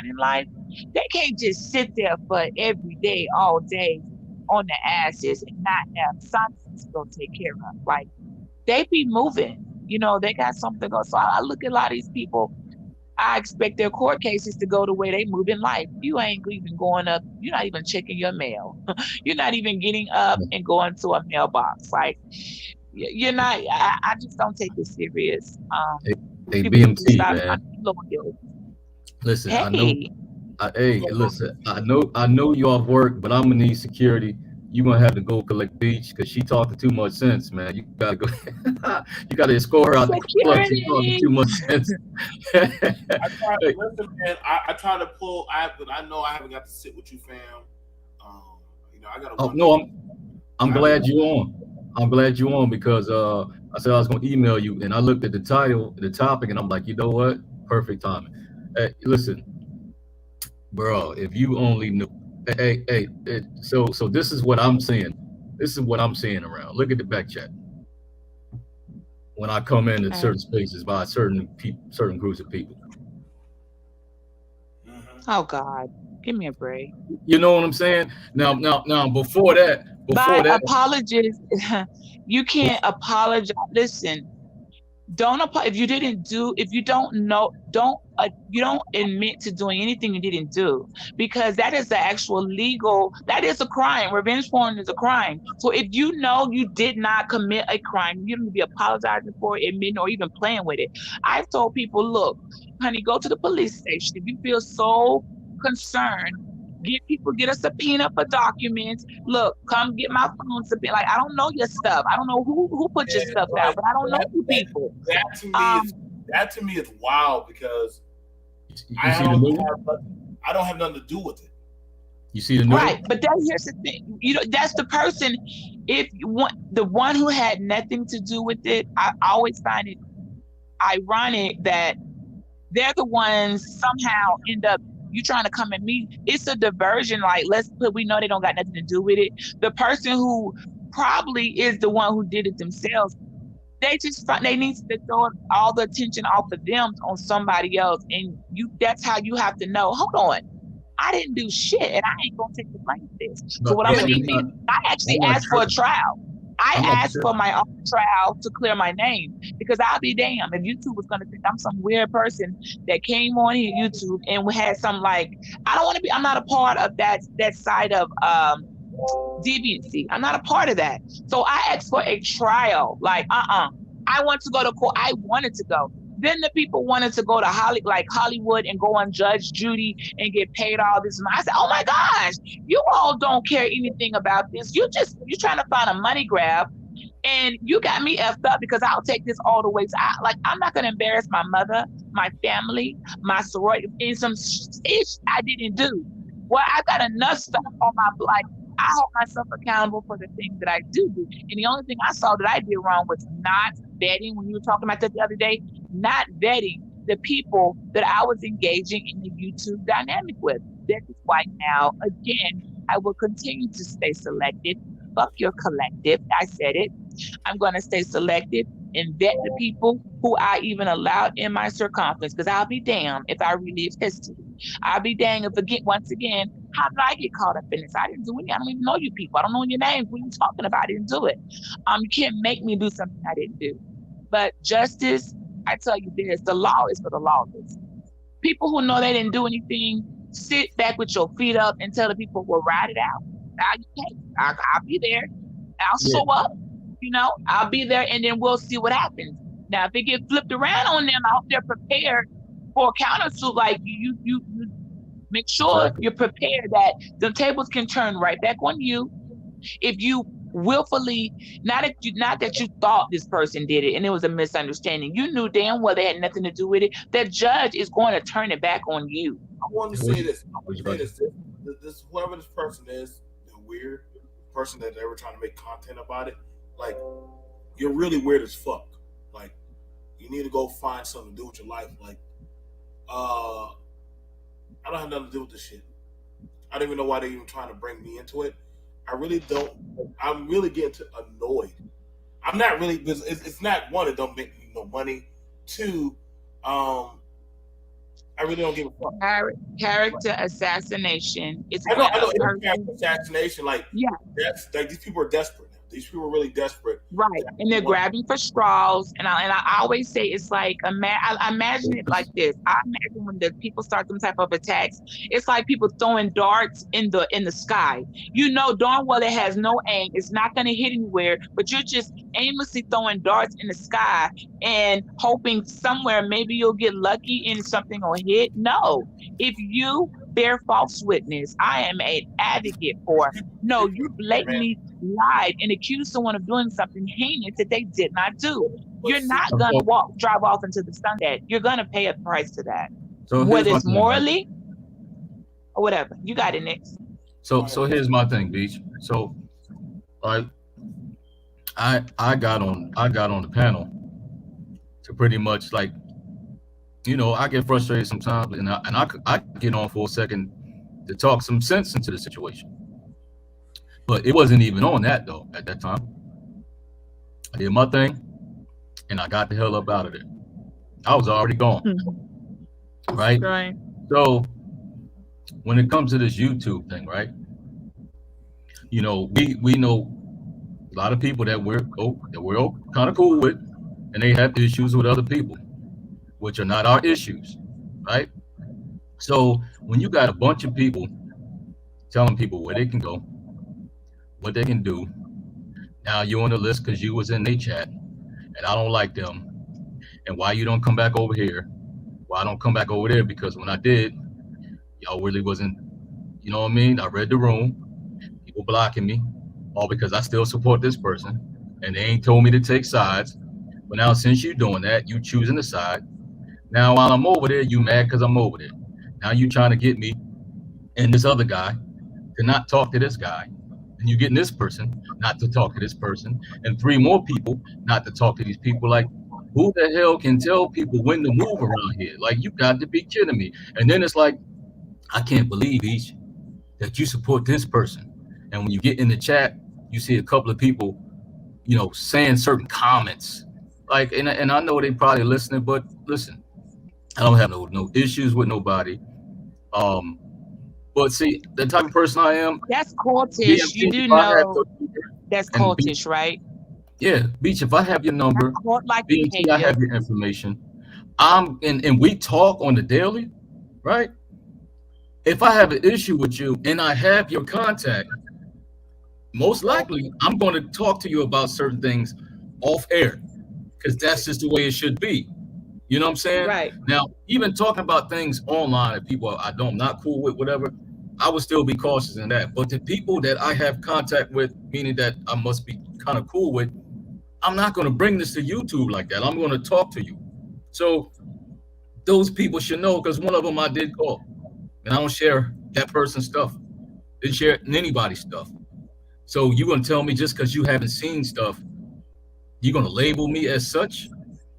in life, they can't just sit there for every day, all day on their asses and not have something to go take care of. Like they be moving, you know, they got something to go. So I look at a lot of these people, I expect their court cases to go the way they move in life. You ain't even going up. You're not even checking your mail. You're not even getting up and going to a mailbox. Like you're not. I just don't take it serious. Hey BMT, man. Listen, hey. I know you off work, but I'm gonna need security. You're gonna have to go collect Beach because she talking too much sense, man. You gotta go. You gotta escort her out the club. She talking too much sense. I try to pull. But I know I haven't got to sit with you, fam. You know, I gotta. Oh no, I'm glad you're on. I'm glad you're on because I said I was gonna email you, and I looked at the title, the topic, and I'm like, you know what? Perfect timing. Hey, listen, bro. If you only knew. So this is what I'm seeing. This is what I'm seeing around. Look at the back chat. When I come in certain spaces by certain groups of people. Oh God, give me a break. You know what I'm saying? Now, before that, apologies, you can't apologize. Listen, if you don't admit to doing anything you didn't do, because that is the actual legal, that is a crime. Revenge porn is a crime. So if you know you did not commit a crime, you don't need to be apologizing for it, admitting, or even playing with it. I've told people, look, honey, go to the police station. If you feel so concerned, get a subpoena for documents. Look, come get my phone subpoena. Like, I don't know your stuff. I don't know who put your stuff out, but I don't know you people. That to me is wild, because I don't have nothing to do with it. You see the news? Right, but here's the thing. That's the person. If you want the one who had nothing to do with it, I always find it ironic that they're the ones somehow end up. You trying to come at me? It's a diversion. Like, we know they don't got nothing to do with it. The person who probably is the one who did it themselves, they need to throw all the attention off of them on somebody else. And that's how you have to know, hold on, I didn't do shit, and I ain't gonna take the blame for this. So what I'm gonna need, I actually asked for a trial. I asked for my own trial to clear my name, because I'll be damned if YouTube was going to think I'm some weird person that came on here YouTube and had some, like, I'm not a part of that side of deviancy. I'm not a part of that. So I asked for a trial. Like, I want to go to court. I wanted to go. Then the people wanted to go to Hollywood and go on Judge Judy and get paid all this money. I said, oh my gosh, you all don't care anything about this. You're trying to find a money grab, and you got me effed up, because I'll take this all the way. I'm not going to embarrass my mother, my family, my sorority, in some ish I didn't do. Well, I've got enough stuff on my life. I hold myself accountable for the things that I do. And the only thing I saw that I did wrong was not vetting, when you were talking about that the other day, not vetting the people that I was engaging in the YouTube dynamic with. That is why now, again, I will continue to stay selective. Fuck your collective. I said it. I'm going to stay selective and vet the people who I even allowed in my circumference, because I'll be damned if I relive history. I'll be dang if once again, how did I get caught up in this? I didn't do anything. I don't even know you people. I don't know your names. What are you talking about? I didn't do it. You can't make me do something I didn't do. But justice, I tell you this, the law is for the lawless. People who know they didn't do anything, sit back with your feet up and tell the people, we'll ride it out. I'll be there. I'll show up. I'll be there, and then we'll see what happens. Now, if it gets flipped around on them, I hope they're prepared for a countersuit. Like, you make sure you're prepared that the tables can turn right back on you if you willfully, not that you thought this person did it and it was a misunderstanding. You knew damn well they had nothing to do with it. That judge is going to turn it back on you. I want to say this. This whoever this person is, the weird person that ever trying to make content about it, like, you're really weird as fuck. Like, you need to go find something to do with your life. Like, I don't have nothing to do with this shit. I don't even know why they're even trying to bring me into it. I really don't. I'm really getting annoyed. I'm not really, because it's not, one, it don't make me no money. Two, I really don't give a fuck. Character assassination. I know character assassination. Like, yeah, that's like, these people are desperate. These people are really desperate. Right. And they're grabbing for straws. And I always say, it's like, I imagine it like this. I imagine when the people start some type of attacks, it's like people throwing darts in the sky. You know darn well it has no aim. It's not going to hit anywhere, but you're just aimlessly throwing darts in the sky and hoping somewhere maybe you'll get lucky and something will hit. No. If you bear false witness, I am an advocate for, no, you blatantly lied and accused someone of doing something heinous that they did not do. You're not going to drive off into the sun. You're going to pay a price to that. So whether it's morally or whatever. You got it, Nick. So here's my thing, Beach. So I got on the panel to pretty much, like, I get frustrated sometimes, and I get on for a second to talk some sense into the situation. But it wasn't even on that though at that time. I did my thing and I got the hell up out of there. I was already gone. Right? Right. So when it comes to this YouTube thing, right? You know, we know a lot of people that we're kind of cool with, and they have issues with other people, which are not our issues, right? So when you got a bunch of people telling people where they can go, what they can do, now you're on the list because you was in their chat, and I don't like them, and why you don't come back over here? Why I don't come back over there? Because when I did, y'all really wasn't, you know what I mean? I read the room, people blocking me, all because I still support this person, and they ain't told me to take sides. But now since you're doing that, you choosing a side. Now while I'm over there, you mad because I'm over there. Now you trying to get me and this other guy to not talk to this guy. And you getting this person not to talk to this person, and 3 more people not to talk to these people. Like, who the hell can tell people when to move around here? Like, you got to be kidding me. And then it's like, I can't believe, Ish, that you support this person. And when you get in the chat, you see a couple of people, you know, saying certain comments. Like, and I know they probably listening, but listen, I don't have no issues with nobody. But see, the type of person I am. That's cultish. You do know that's cultish, right? Yeah, Beach, if I have your number, Like BMT, I have your information. And we talk on the daily, right? If I have an issue with you and I have your contact, most likely I'm going to talk to you about certain things off air, because that's just the way it should be. You know what I'm saying? Right. Now, even talking about things online that people I'm not cool with, whatever, I would still be cautious in that. But the people that I have contact with, meaning that I must be kind of cool with, I'm not going to bring this to YouTube like that. I'm going to talk to you. So those people should know, because one of them I did call, and I don't share that person's stuff. Didn't share anybody's stuff. So you're going to tell me just because you haven't seen stuff, you're going to label me as such?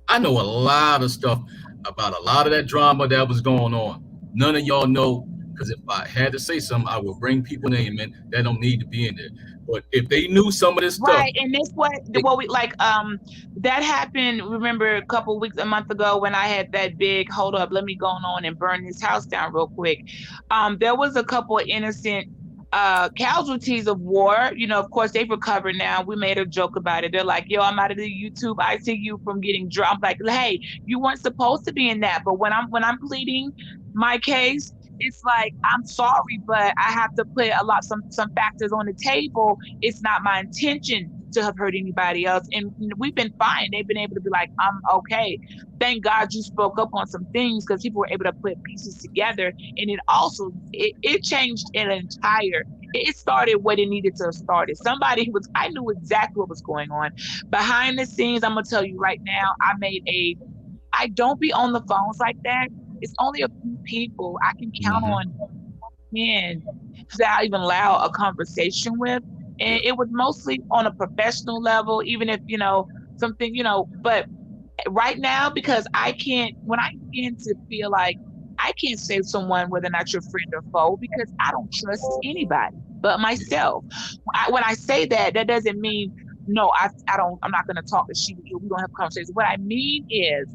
I know a lot of stuff about a lot of that drama that was going on. None of y'all know, because if I had to say something, I would bring people name in that don't need to be in there. But if they knew some of this stuff, right, and this what we like. That happened. Remember a month ago, when I had that big hold up, let me go on and burn this house down real quick. There was a couple of innocent casualties of war. You know, of course, they've recovered now. We made a joke about it. They're like, yo, I'm out of the YouTube ICU from getting drunk. I'm like, hey, you weren't supposed to be in that. But when I'm pleading my case, it's like, I'm sorry, but I have to put some factors on the table. It's not my intention to have hurt anybody else. And we've been fine. They've been able to be like, I'm okay. Thank God you spoke up on some things, because people were able to put pieces together. And it also, it changed it started what it needed to have started. I knew exactly what was going on. Behind the scenes, I'm going to tell you right now, I don't be on the phones like that. It's only a few people I can count on that I even allow a conversation with. And it was mostly on a professional level, even if, something, but right now, because when I begin to feel like I can't say to someone whether or not you're friend or foe, because I don't trust anybody but myself. When I say that, that doesn't mean, no, I'm not going to talk to you. We don't have a conversation. What I mean is,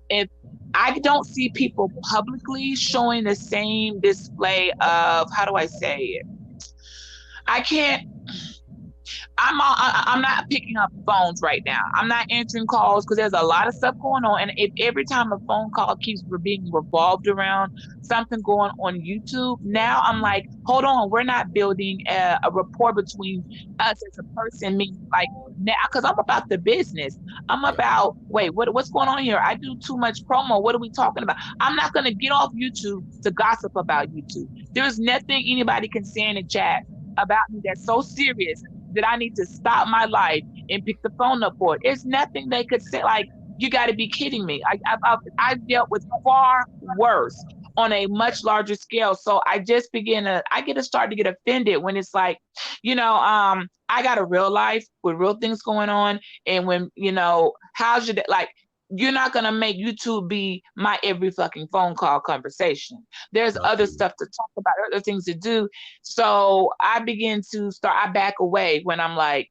if I don't see people publicly showing the same display of, how do I say it? I'm not picking up phones right now. I'm not answering calls because there's a lot of stuff going on. And if every time a phone call keeps being revolved around something going on YouTube, now I'm like, hold on, we're not building a rapport between us as a person. Like now, because I'm about the business. I'm about, what's going on here? I do too much promo. What are we talking about? I'm not going to get off YouTube to gossip about YouTube. There's nothing anybody can say in the chat about me that's so serious that I need to stop my life and pick the phone up for it. There's nothing they could say. Like, you got to be kidding me. I've dealt with far worse on a much larger scale. So I just start to get offended when it's like, I got a real life with real things going on. And when, how's your day? Like, you're not gonna make YouTube be my every fucking phone call conversation. There's other stuff to talk about, other things to do. So I back away when I'm like,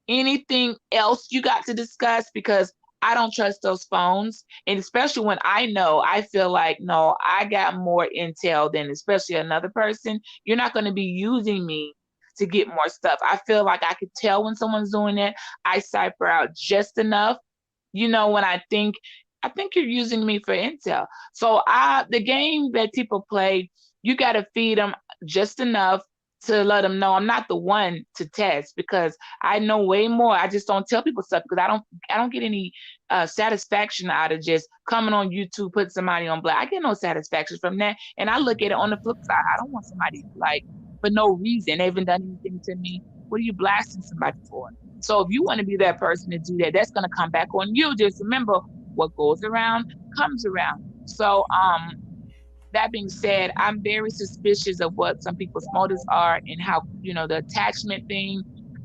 anything else you got to discuss, because I don't trust those phones. And especially when I feel like, no, I got more intel than especially another person. You're not going to be using me to get more stuff. I feel like I could tell when someone's doing it. I cipher out just enough, when I think you're using me for intel. So the game that people play, you got to feed them just enough to let them know I'm not the one to test, because I know way more. I just don't tell people stuff because I don't get any satisfaction out of just coming on YouTube, putting somebody on black. I get no satisfaction from that. And I look at it on the flip side. I don't want somebody for no reason. They haven't done anything to me. What are you blasting somebody for? So if you want to be that person to do that, that's going to come back on you. Just remember, what goes around comes around. So that being said, I'm very suspicious of what some people's motives are and how, the attachment thing.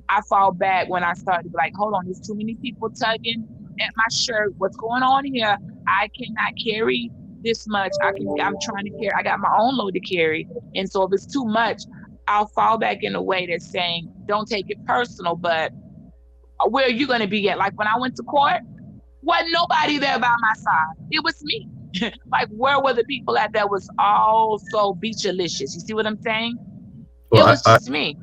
I fall back when I started to be like, hold on, there's too many people tugging at my shirt. What's going on here? I cannot carry this much. I'm trying to carry. I got my own load to carry. And so if it's too much, I'll fall back in a way that's saying, don't take it personal, but where are you going to be at? Like when I went to court, wasn't nobody there by my side. It was me. Like, where were the people at that was all so beachalicious? You see what I'm saying? Well, it was just me.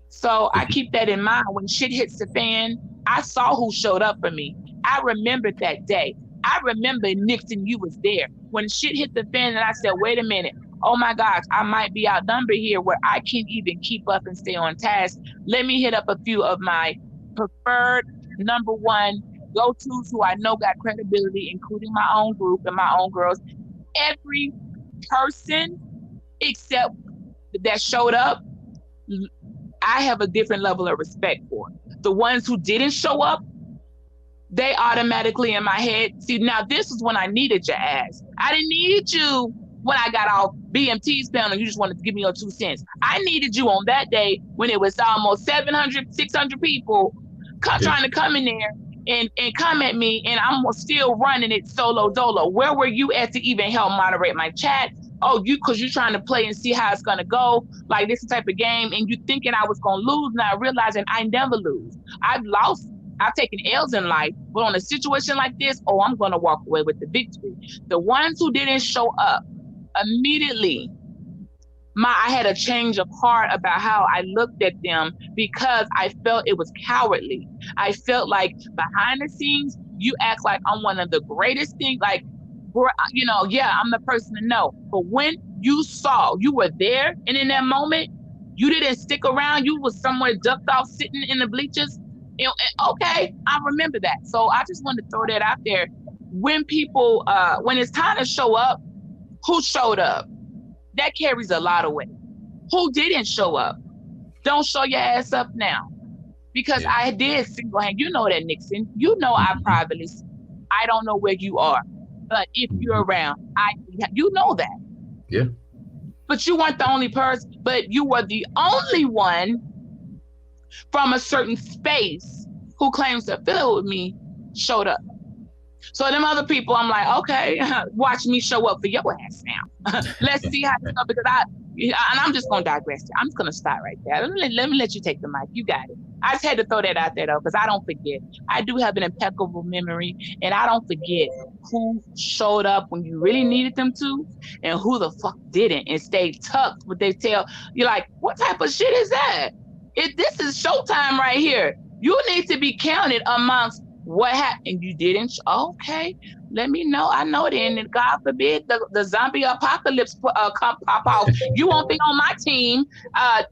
So I keep that in mind. When shit hits the fan, I saw who showed up for me. I remembered that day. I remember, Nixon, you was there. When shit hit the fan and I said, wait a minute, oh my gosh, I might be outnumbered here where I can't even keep up and stay on task. Let me hit up a few of my preferred number one go-tos who I know got credibility, including my own group and my own girls. Every person except that showed up, I have a different level of respect for. The ones who didn't show up, they automatically in my head. See, now this is when I needed your ass. I didn't need you when I got off BMT's panel and you just wanted to give me your 2 cents. I needed you on that day when it was almost 700, 600 people trying to come in there and come at me, and I'm still running it solo dolo. Where were you at to even help moderate my chat? Oh, because you're trying to play and see how it's going to go, like this type of game, and you thinking I was going to lose, now realizing I never lose. I've taken L's in life, but on a situation like this, I'm going to walk away with the victory. The ones who didn't show up, immediately, I had a change of heart about how I looked at them because I felt it was cowardly. I felt like behind the scenes, you act like I'm one of the greatest things, like, I'm the person to know. But when you were there, and in that moment, you didn't stick around, you was somewhere ducked off, sitting in the bleachers. Okay, I remember that. So I just wanted to throw that out there. When people, when it's time to show up, who showed up? That carries a lot of weight. Who didn't show up? Don't show your ass up now. Because I did single hand. You know that, Nixon. You know I privately, I don't know where you are. But if you're around, you know that. Yeah. But you weren't the only person, but you were the only one from a certain space who claims to affiliate with me showed up. So them other people, I'm like, okay, watch me show up for your ass now. Let's see how this goes, because I'm just going to digress. I'm just going to stop right there. Let me let you take the mic. You got it. I just had to throw that out there, though, because I don't forget. I do have an impeccable memory, and I don't forget who showed up when you really needed them to and who the fuck didn't and stayed tucked with their tail. You're like, what type of shit is that? This is showtime right here. You need to be counted amongst what happened. You didn't? Okay, let me know. I know then, and God forbid the zombie apocalypse pop off. You won't be on my team.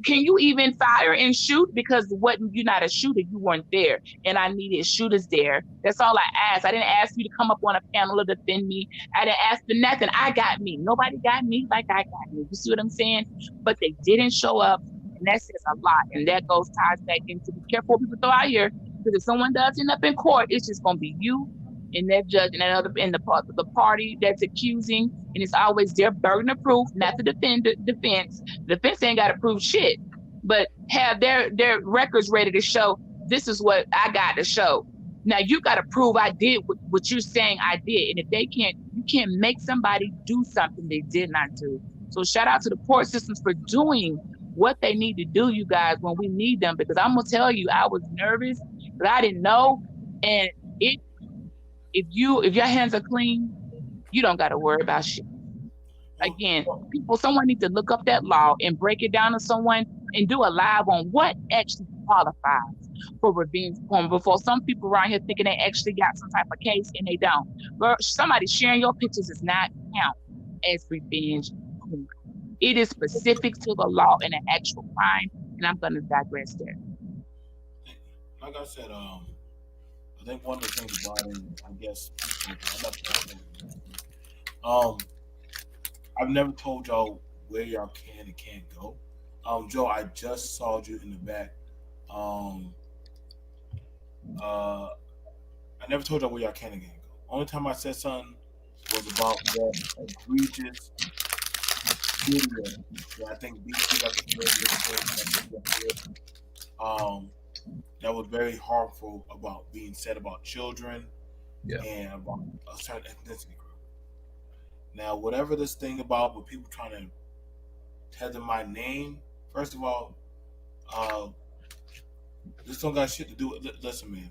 Can you even fire and shoot? Because you're not a shooter. You weren't there, and I needed shooters there. That's all I asked. I didn't ask you to come up on a panel to defend me. I didn't ask for nothing. I got me. Nobody got me like I got me. You see what I'm saying? But they didn't show up, and that says a lot. And that ties back into be careful what people throw out here. Because if someone does end up in court, it's just going to be you and that judge and that other in the party that's accusing, and it's always their burden of proof, not the defense. The defense ain't got to prove shit, but have their records ready to show this is what I got to show. Now you got to prove I did what you're saying I did. And if they can't, you can't make somebody do something they did not do. So shout out to the court systems for doing what they need to do, you guys, when we need them. Because I'm gonna tell you, I was nervous, but I didn't know. And if your hands are clean, you don't got to worry about shit. Again, someone needs to look up that law and break it down to someone and do a live on what actually qualifies for revenge porn before some people around here thinking they actually got some type of case and they don't. But somebody sharing your pictures does not count as revenge porn. It is specific to the law and an actual crime, and I'm going to digress there. Like I said, I think one of the things about it, I guess, I've never told y'all where y'all can and can't go. Joe, I just saw you in the back. I never told y'all where y'all can and can't go. Only time I said something was about that egregious video that I think BT got the that was very harmful about being said about children and about a certain ethnicity group. Now, whatever this thing about with people trying to tether my name, first of all, this don't got shit to do with. Listen, man,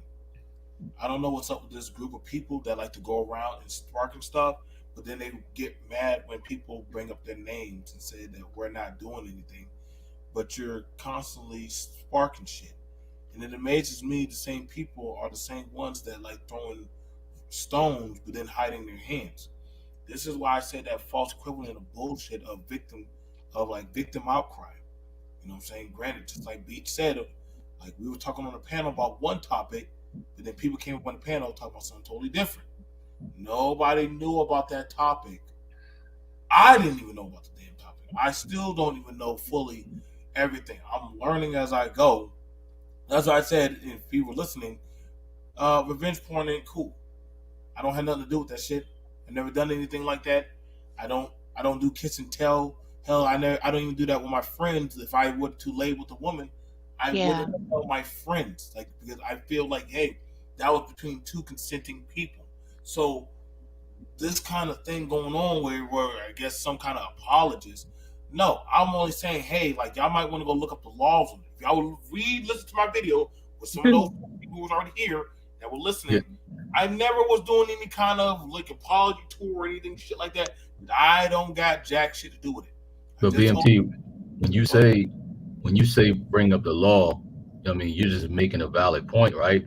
I don't know what's up with this group of people that like to go around and sparking stuff, but then they get mad when people bring up their names and say that we're not doing anything, but you're constantly sparking shit. And it amazes me the same people are the same ones that like throwing stones but then hiding their hands. This is why I said that false equivalent of bullshit of victim outcry. You know what I'm saying? Granted, just like Beach said, like we were talking on the panel about one topic, but then people came up on the panel talking about something totally different. Nobody knew about that topic. I didn't even know about the damn topic. I still don't even know fully everything. I'm learning as I go. That's why I said, if you were listening, revenge porn ain't cool. I don't have nothing to do with that shit. I've never done anything like that. I don't do kiss and tell. Hell, I don't even do that with my friends. If I were to lay with a woman, I wouldn't tell my friends, like, because I feel like, hey, that was between two consenting people. So this kind of thing going on where I guess some kind of apologist. No, I'm only saying, hey, like y'all might want to go look up the laws on it. If y'all would listen to my video with some of those people who was already here that were listening, I never was doing any kind of like apology tour or anything shit like that. I don't got jack shit to do with it. But BMT, when you say bring up the law, I mean you're just making a valid point, right?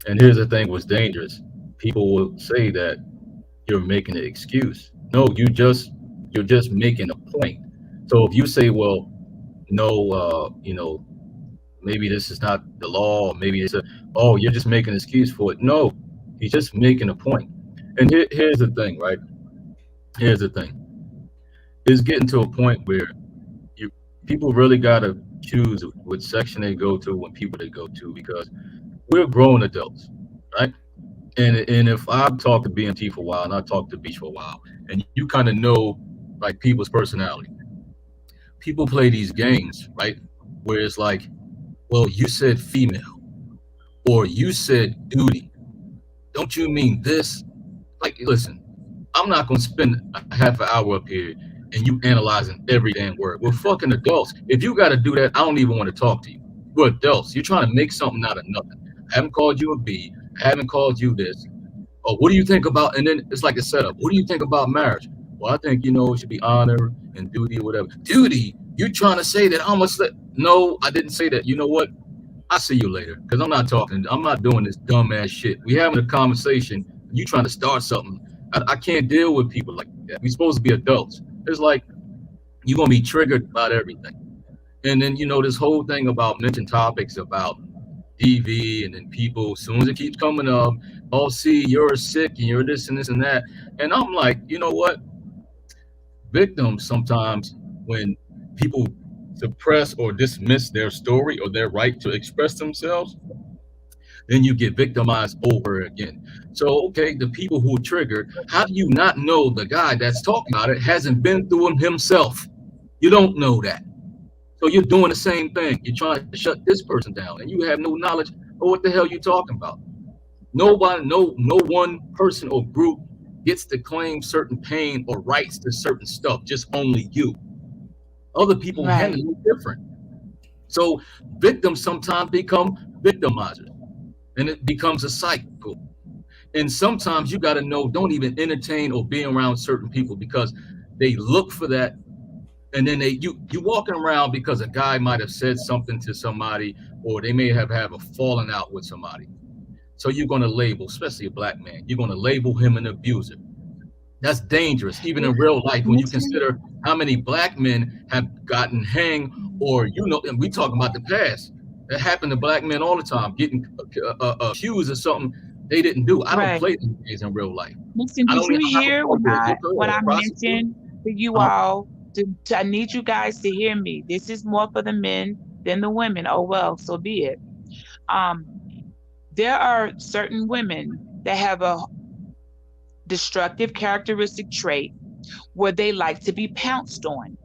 And here's the thing: what's dangerous? People will say that you're making an excuse. No, you're just making a point. So if you say, well, no, maybe this is not the law, or maybe it's you're just making an excuse for it. No, he's just making a point. And here's the thing, right? Here's the thing. It's getting to a point where people really gotta choose what section they go to, what people they go to, because we're grown adults, right? And if I've talked to BMT for a while and I talked to Beach for a while, and you kind of know like people's personality. People play these games, right? Where it's like, well, you said female, or you said duty. Don't you mean this? Like, listen, I'm not gonna spend a half an hour up here and you analyzing every damn word. We're fucking adults. If you gotta do that, I don't even want to talk to you. We're adults. You're trying to make something out of nothing. I haven't called you a B. I haven't called you this. Oh, what do you think about? And then it's like a setup. What do you think about marriage? Well, I think, it should be honor and duty or whatever. Duty? You trying to say that I'm gonna say? No, I didn't say that. You know what? I'll see you later, because I'm not doing this dumbass shit. We having a conversation. You trying to start something. I can't deal with people like that. We're supposed to be adults. It's like you're gonna be triggered about everything. And then this whole thing about mention topics about DV, and then people, as soon as it keeps coming up, see, you're sick and you're this and this and that. And I'm like, you know what? Victims sometimes, when people suppress or dismiss their story or their right to express themselves, then you get victimized over again. So, okay, the people who are triggered, how do you not know the guy that's talking about it hasn't been through them himself? You don't know that. So you're doing the same thing. You're trying to shut this person down, and you have no knowledge of what the hell you're talking about. Nobody, no one person or group gets to claim certain pain or rights to certain stuff. Just only you. Other people Right. handle it different. So victims sometimes become victimizers, and it becomes a cycle. And sometimes you got to know, don't even entertain or be around certain people because they look for that. And then you walking around because a guy might have said something to somebody, or they may have a falling out with somebody. So you're going to label, especially a black man, you're going to label him an abuser. That's dangerous, even in real life, when you consider how many black men have gotten hanged, or, and we talking about the past. That happened to black men all the time, getting accused of something they didn't do. I don't play these games in real life. Listen, did you hear when I mentioned to you all, I need you guys to hear me. This is more for the men than the women. Oh, well, so be it. There are certain women that have a destructive characteristic trait where they like to be pounced on.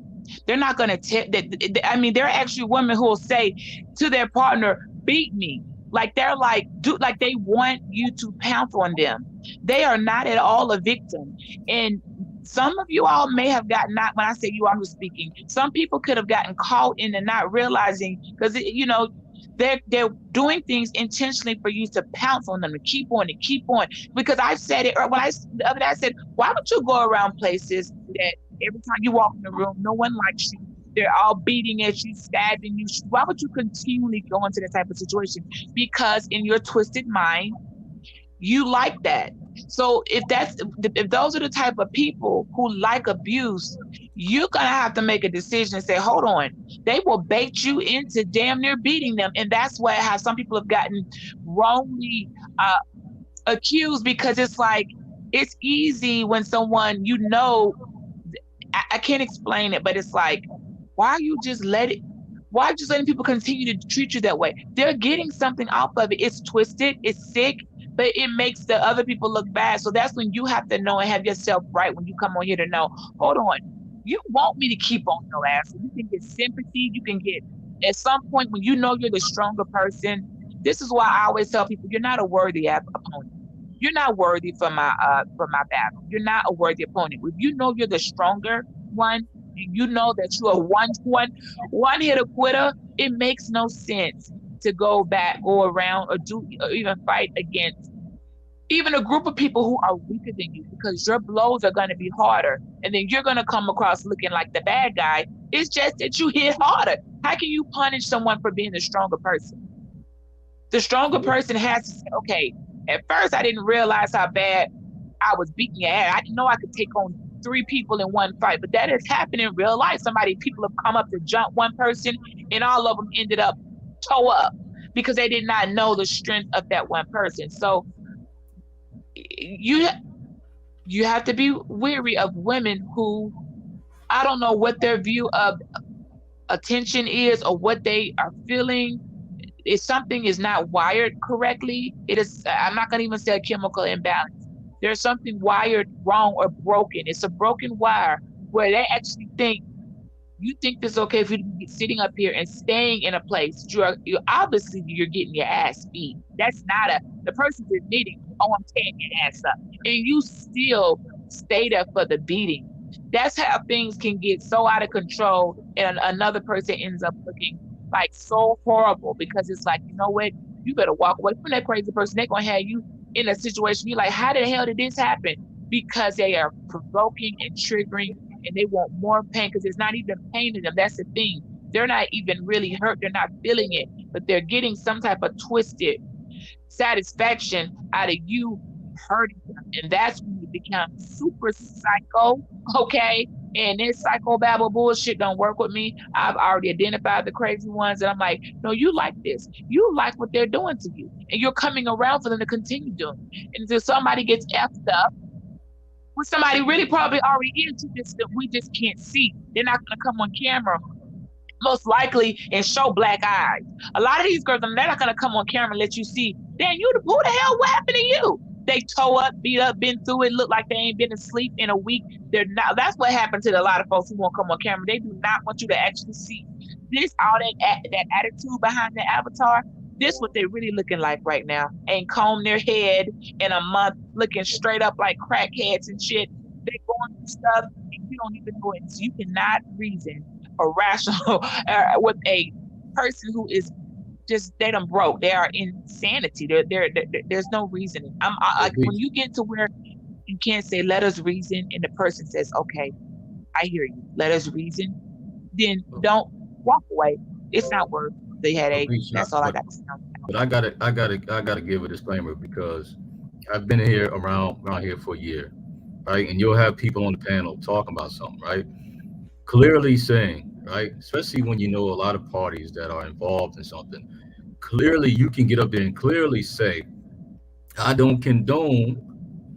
They're not going to tell that. I mean, there are actually women who will say to their partner, beat me. Like they're like, like they want you to pounce on them. They are not at all a victim. And some of you all may have gotten, not when I say you, I'm just speaking, some people could have gotten caught in and not realizing, because they're doing things intentionally for you to pounce on them, to keep on. Because I've said it, or the other day I said, why would you go around places that every time you walk in the room, no one likes you, they're all beating at you, stabbing you? Why would you continually go into that type of situation? Because in your twisted mind, you like that. So if those are the type of people who like abuse, you're gonna have to make a decision and say, hold on, they will bait you into damn near beating them. And that's how some people have gotten wrongly accused, because it's like, it's easy when someone, I can't explain it, but it's like, why you just letting people continue to treat you that way? They're getting something off of it. It's twisted, it's sick, but it makes the other people look bad. So that's when you have to know and have yourself right when you come on here to know, hold on, you want me to keep on your ass. You can get sympathy. You can get, at some point when you know you're the stronger person, this is why I always tell people, you're not a worthy opponent. You're not worthy for my battle. You're not a worthy opponent. If you know you're the stronger one, you know that you are one hitter quitter, it makes no sense to go around or even fight against even a group of people who are weaker than you, because your blows are going to be harder, and then you're going to come across looking like the bad guy. It's just that you hit harder. How can you punish someone for being the stronger person? The stronger person has to say, okay, at first I didn't realize how bad I was beating your ass. I didn't know I could take on 3 people in one fight, but that has happened in real life. People have come up to jump one person, and all of them ended up toe up because they did not know the strength of that one person. So you have to be wary of women who, I don't know what their view of attention is or what they are feeling. If something is not wired correctly, it is, I'm not going to even say a chemical imbalance. There's something wired wrong or broken. It's a broken wire where they actually think, you think it's okay if you're sitting up here and staying in a place, you're obviously getting your ass beat. That's not the person's admitting, oh, I'm tearing your ass up. And you still stay there for the beating. That's how things can get so out of control, and another person ends up looking like so horrible, because it's like, you know what, you better walk away from that crazy person. They're gonna have you in a situation you're like, how the hell did this happen? Because they are provoking and triggering, and they want more pain, because it's not even pain to them. That's the thing. They're not even really hurt. They're not feeling it, but they're getting some type of twisted satisfaction out of you hurting them. And that's when you become super psycho, okay? And this psychobabble bullshit don't work with me. I've already identified the crazy ones, and I'm like, no, you like this. You like what they're doing to you, and you're coming around for them to continue doing it. And until somebody gets effed up, when somebody really probably already is, we just can't see. They're not going to come on camera, most likely, and show black eyes. A lot of these girls, they're not going to come on camera and let you see, damn, who the hell, what happened to you? They toe up, beat up, been through it, look like they ain't been asleep in a week. They're not. That's what happened to a lot of folks who won't come on camera. They do not want you to actually see this, all that attitude behind the avatar. This what they really looking like right now. Ain't combed their head in a month, looking straight up like crackheads and shit. They going through stuff and you don't even know it. So you cannot reason or rational with a person who is just they done broke. They are insanity. There's no reasoning. When you get to where you can't say let us reason, and the person says, okay, I hear you. Let us reason. Then don't walk away. It's not worth the headache. That's all I got to say. But I gotta give a disclaimer because I've been here around here for a year, right? And you'll have people on the panel talking about something, right? Clearly saying, right, especially when you know a lot of parties that are involved in something, clearly you can get up there and clearly say, I don't condone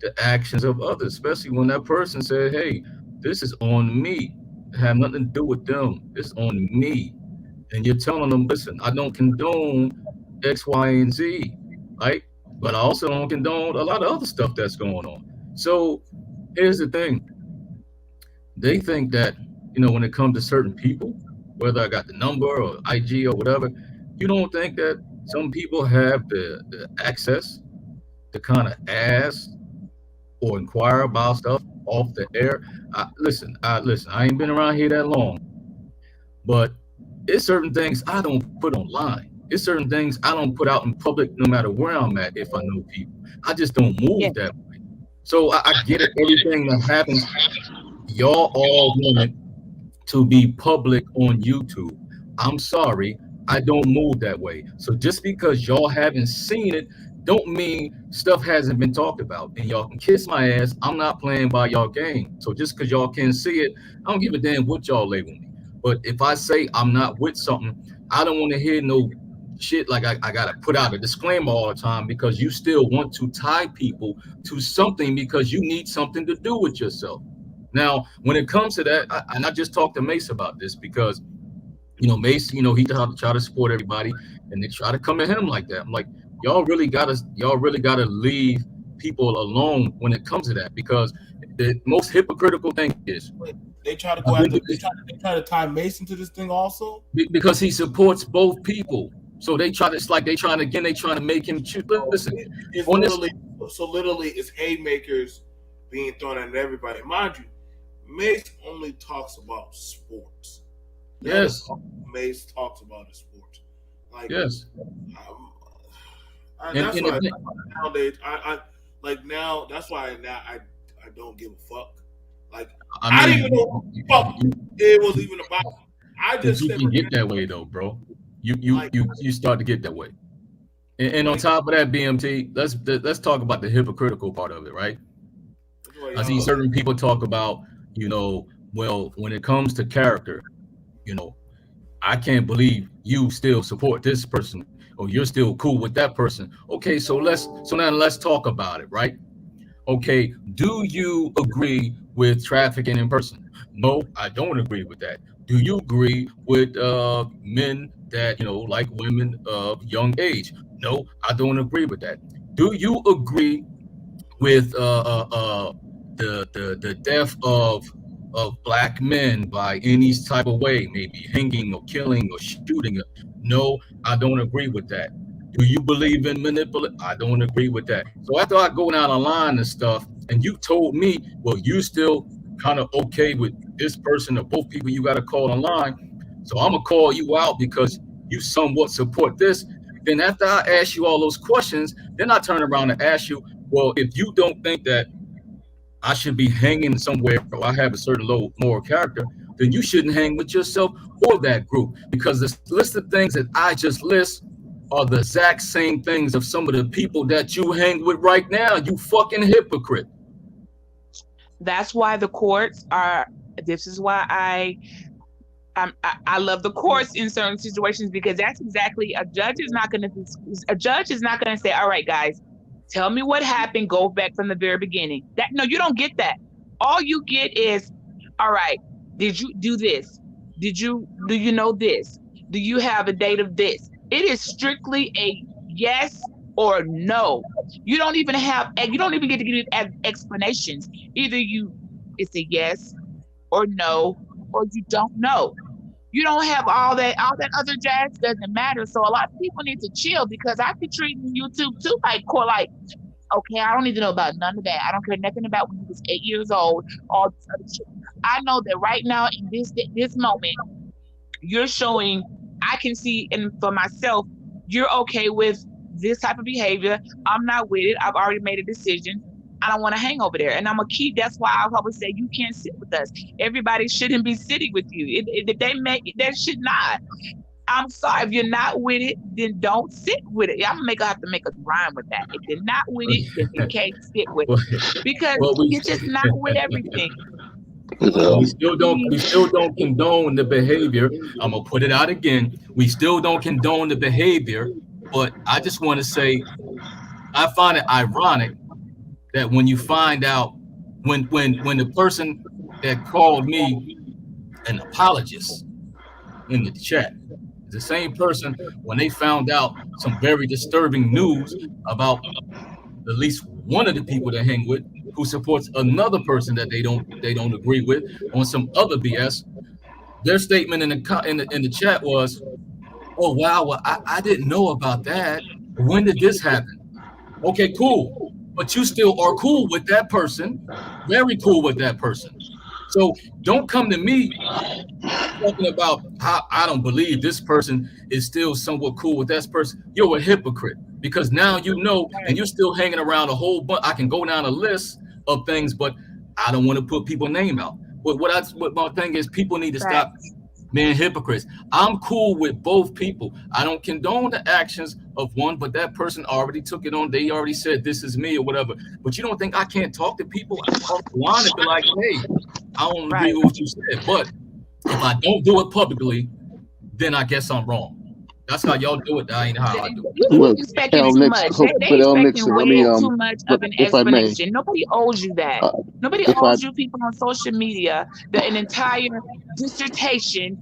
the actions of others, especially when that person said, hey, this is on me. It had nothing to do with them. It's on me. And you're telling them, listen, I don't condone X, Y, and Z, right? But I also don't condone a lot of other stuff that's going on. So here's the thing. They think that, you know, when it comes to certain people, whether I got the number or IG or whatever, you don't think that some people have the access to kind of ask or inquire about stuff off the air? Listen, I ain't been around here that long, but it's certain things I don't put online. It's certain things I don't put out in public no matter where I'm at if I know people. I just don't move that way. So I get it, everything that happens, y'all all want it to be public on YouTube. I'm sorry, I don't move that way. So just because y'all haven't seen it, don't mean stuff hasn't been talked about. And y'all can kiss my ass. I'm not playing by y'all game. So just because y'all can't see it, I don't give a damn what y'all label me. But if I say I'm not with something, I don't want to hear no shit like I got to put out a disclaimer all the time because you still want to tie people to something because you need something to do with yourself. Now, when it comes to that, and I just talked to Mace about this because, you know, Mace, you know, he try to support everybody and they try to come at him like that. I'm like, y'all really gotta leave people alone when it comes to that because the most hypocritical thing is they try to go after they try to tie Mason to this thing also because he supports both people. So they try to, it's like they trying to make him choose. Listen, it's literally it's haymakers being thrown at everybody. Mind you, Mace only talks about sports. Yes, Mace talks about the sports. Like yes. That's why nowadays I that's why now I don't give a fuck. Like I didn't even know what it was even about. I just you can get that way though, bro. You start to get that way. And on top of that, BMT, let's talk about the hypocritical part of it, right? I see certain people talk about, you know, well, when it comes to character, you know, I can't believe you still support this person or you're still cool with that person. Okay, so now let's talk about it, right? Okay, do you agree with trafficking in person? No, I don't agree with that. Do you agree with men that, you know, like women of young age? No, I don't agree with that. Do you agree with the death of black men by any type of way, maybe hanging or killing or shooting? No, I don't agree with that. Do you believe in manipulation? I don't agree with that. So after I go down the line and stuff, and you told me, well, you still kind of okay with this person or both people you got to call online, so I'm gonna call you out because you somewhat support this. Then after I ask you all those questions, then I turn around and ask you, well, if you don't think that I should be hanging somewhere or I have a certain low moral character, then you shouldn't hang with yourself or that group, because the list of things that I just list are the exact same things of some of the people that you hang with right now. You fucking hypocrite. That's why the courts are. This is why I love the courts in certain situations, because that's exactly a judge is not going to say, all right, guys, tell me what happened. Go back from the very beginning. No, you don't get that. All you get is, all right, did you do this? Do you know this? Do you have a date of this? It is strictly a yes or no. You don't even get to give explanations. Either it's a yes or no, or you don't know. You don't have all that other jazz doesn't matter. So a lot of people need to chill because I be treating YouTube too like okay, I don't need to know about none of that. I don't care nothing about when he was 8 years old, all this other shit. I know that right now in this moment, you're showing, I can see, and for myself, you're okay with this type of behavior. I'm not with it. I've already made a decision. I don't want to hang over there. And I'm going to keep, that's why I always say you can't sit with us. Everybody shouldn't be sitting with you. They should not. I'm sorry, if you're not with it, then don't sit with it. I'm gonna have to make a rhyme with that. If you're not with it, then you can't sit with it because you're just not with everything. We still don't condone the behavior. I'm gonna put it out again. We still don't condone the behavior, but I just want to say, I find it ironic that when you find out when the person that called me an apologist in the chat, the same person, when they found out some very disturbing news about at least one of the people they hang with who supports another person that they don't agree with on some other BS, their statement in the chat was, "Oh wow, well, I didn't know about that. When did this happen?" Okay, cool, but you still are cool with that person, very cool with that person. So don't come to me talking about how I don't believe this person is still somewhat cool with that person. You're a hypocrite because now you know, and you're still hanging around a whole bunch. I can go down a list of things, but I don't want to put people's name out. But what my thing is, people need to stop being hypocrites. I'm cool with both people. I don't condone the actions of one, but that person already took it on. They already said this is me or whatever. But you don't think I can't talk to people? I'm lying to be like, hey, I don't agree with what you said, but if I don't do it publicly, then I guess I'm wrong. That's how y'all do it. That ain't how I do it. You're expecting too much. They expecting way too much of an explanation. Nobody owes you that. Nobody owes you people on social media an entire dissertation,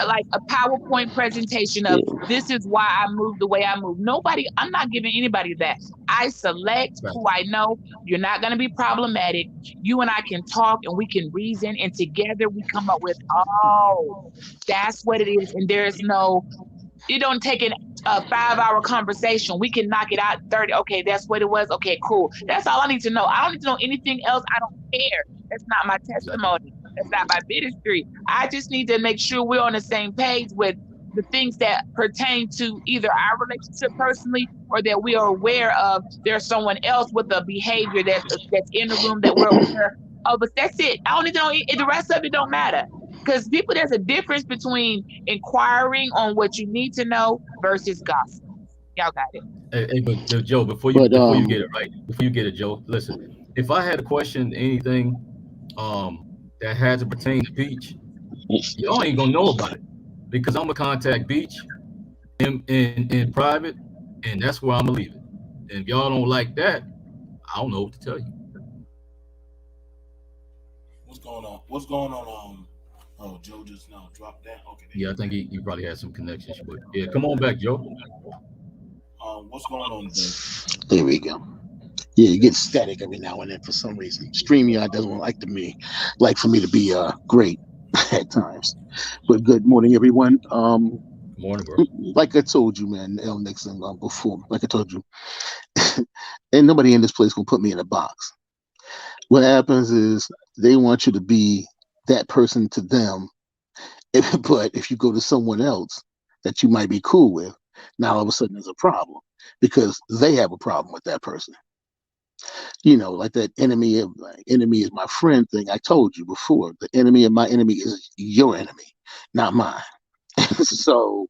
like a PowerPoint presentation of this is why I move the way I move. I'm not giving anybody that. I select who I know. You're not going to be problematic. You and I can talk and we can reason, and together we come up with, that's what it is. And there's no, it don't take a 5-hour conversation. We can knock it out in 30. Okay, that's what it was. Okay, cool. That's all I need to know. I don't need to know anything else. I don't care. That's not my testimony. That's not my ministry. I just need to make sure we're on the same page with the things that pertain to either our relationship personally or that we are aware of there's someone else with a behavior that's in the room that we're aware of. But that's it. I don't need to know. The rest of it don't matter. Because people, there's a difference between inquiring on what you need to know versus gossip. Y'all got it. Hey, but Joe, before you get it right, before you get it, Joe, listen. If I had a question, anything that had to pertain to Beach, y'all ain't gonna know about it because I'm gonna contact Beach in private, and that's where I'm gonna leave it. And if y'all don't like that, I don't know what to tell you. What's going on? Oh, Joe just now dropped that. Okay. Yeah, I think he probably had some connections, but yeah, come on back, Joe. What's going on today? There we go. Yeah, you get static every now and then for some reason. StreamYard doesn't like for me to be great at times. But good morning, everyone. Morning, bro. Like I told you, man, L. Nixon, before, like I told you, ain't nobody in this place gonna put me in a box. What happens is they want you to be that person to them, but if you go to someone else that you might be cool with, now all of a sudden there's a problem because they have a problem with that person. You know, like that enemy is my friend thing I told you before. The enemy of my enemy is your enemy, not mine. So,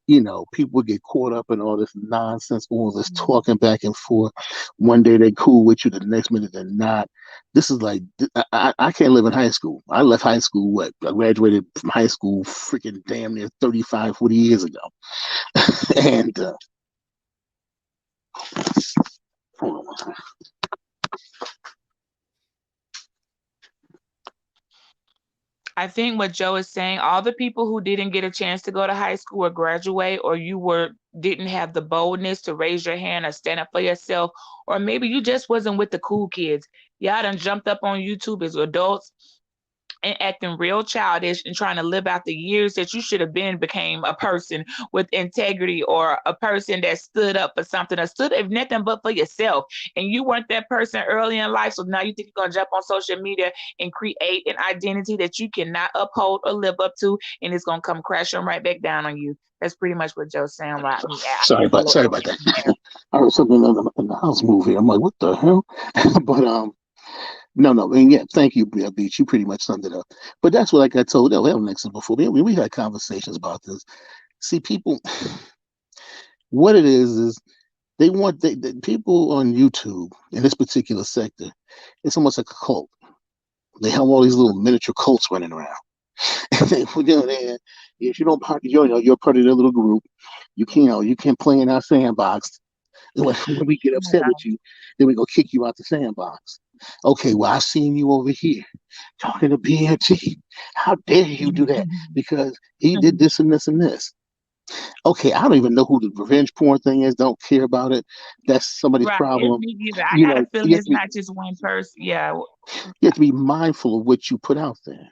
you know, people get caught up in all this nonsense, all this talking back and forth. One day they're cool with you, the next minute they're not. This is like, I can't live in high school. I left high school, I graduated from high school freaking damn near 35, 40 years ago. And, hold on one second. I think what Joe is saying, all the people who didn't get a chance to go to high school or graduate, or you didn't have the boldness to raise your hand or stand up for yourself, or maybe you just wasn't with the cool kids. Y'all done jumped up on YouTube as adults and acting real childish and trying to live out the years that you should have been became a person with integrity or a person that stood up for something or stood if nothing but for yourself. And you weren't that person early in life. So now you think you're going to jump on social media and create an identity that you cannot uphold or live up to. And it's going to come crashing right back down on you. That's pretty much what Joe's saying right now. Sorry about that. I heard something in the house move here. I'm like, what the hell? But no, and yeah, thank you, Beach. You pretty much summed it up. But that's what, like I told El Nixon before. We had conversations about this. See, people, what it is they want the people on YouTube in this particular sector. It's almost like a cult. They have all these little miniature cults running around. And they put down there. If you don't, you're part of their little group. You can't play in our sandbox. When we get upset with you, then we go kick you out the sandbox. Okay, well, I seen you over here talking to BMT. How dare you do that? Because he did this and this and this. Okay, I don't even know who the revenge porn thing is. Don't care about it. That's somebody's problem. I got a feeling it's not just one person. Yeah. You have to be mindful of what you put out there.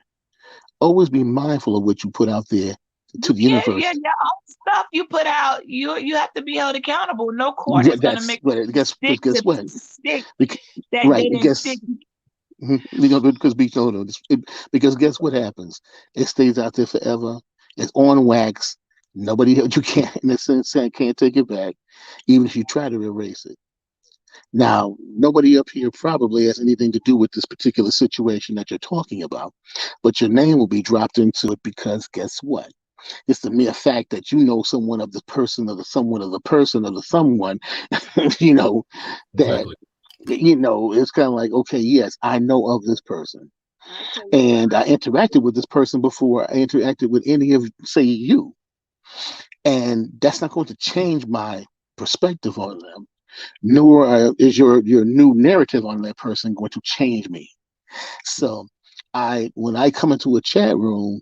Always be mindful of what you put out there to the universe. Yeah, your own stuff you put out, you have to be held accountable. No court is going to make guess what? Stick. Right. Because guess what happens? It stays out there forever. It's on wax. Nobody, you can't, in a sense, can't take it back, even if you try to erase it. Now, nobody up here probably has anything to do with this particular situation that you're talking about, but your name will be dropped into it because guess what? It's the mere fact that you know someone of the person of the someone of the person of the someone, that, exactly. It's kind of like, okay, yes, I know of this person. And I interacted with this person before I interacted with any of, say, you. And that's not going to change my perspective on them, nor is your new narrative on that person going to change me. So when I come into a chat room,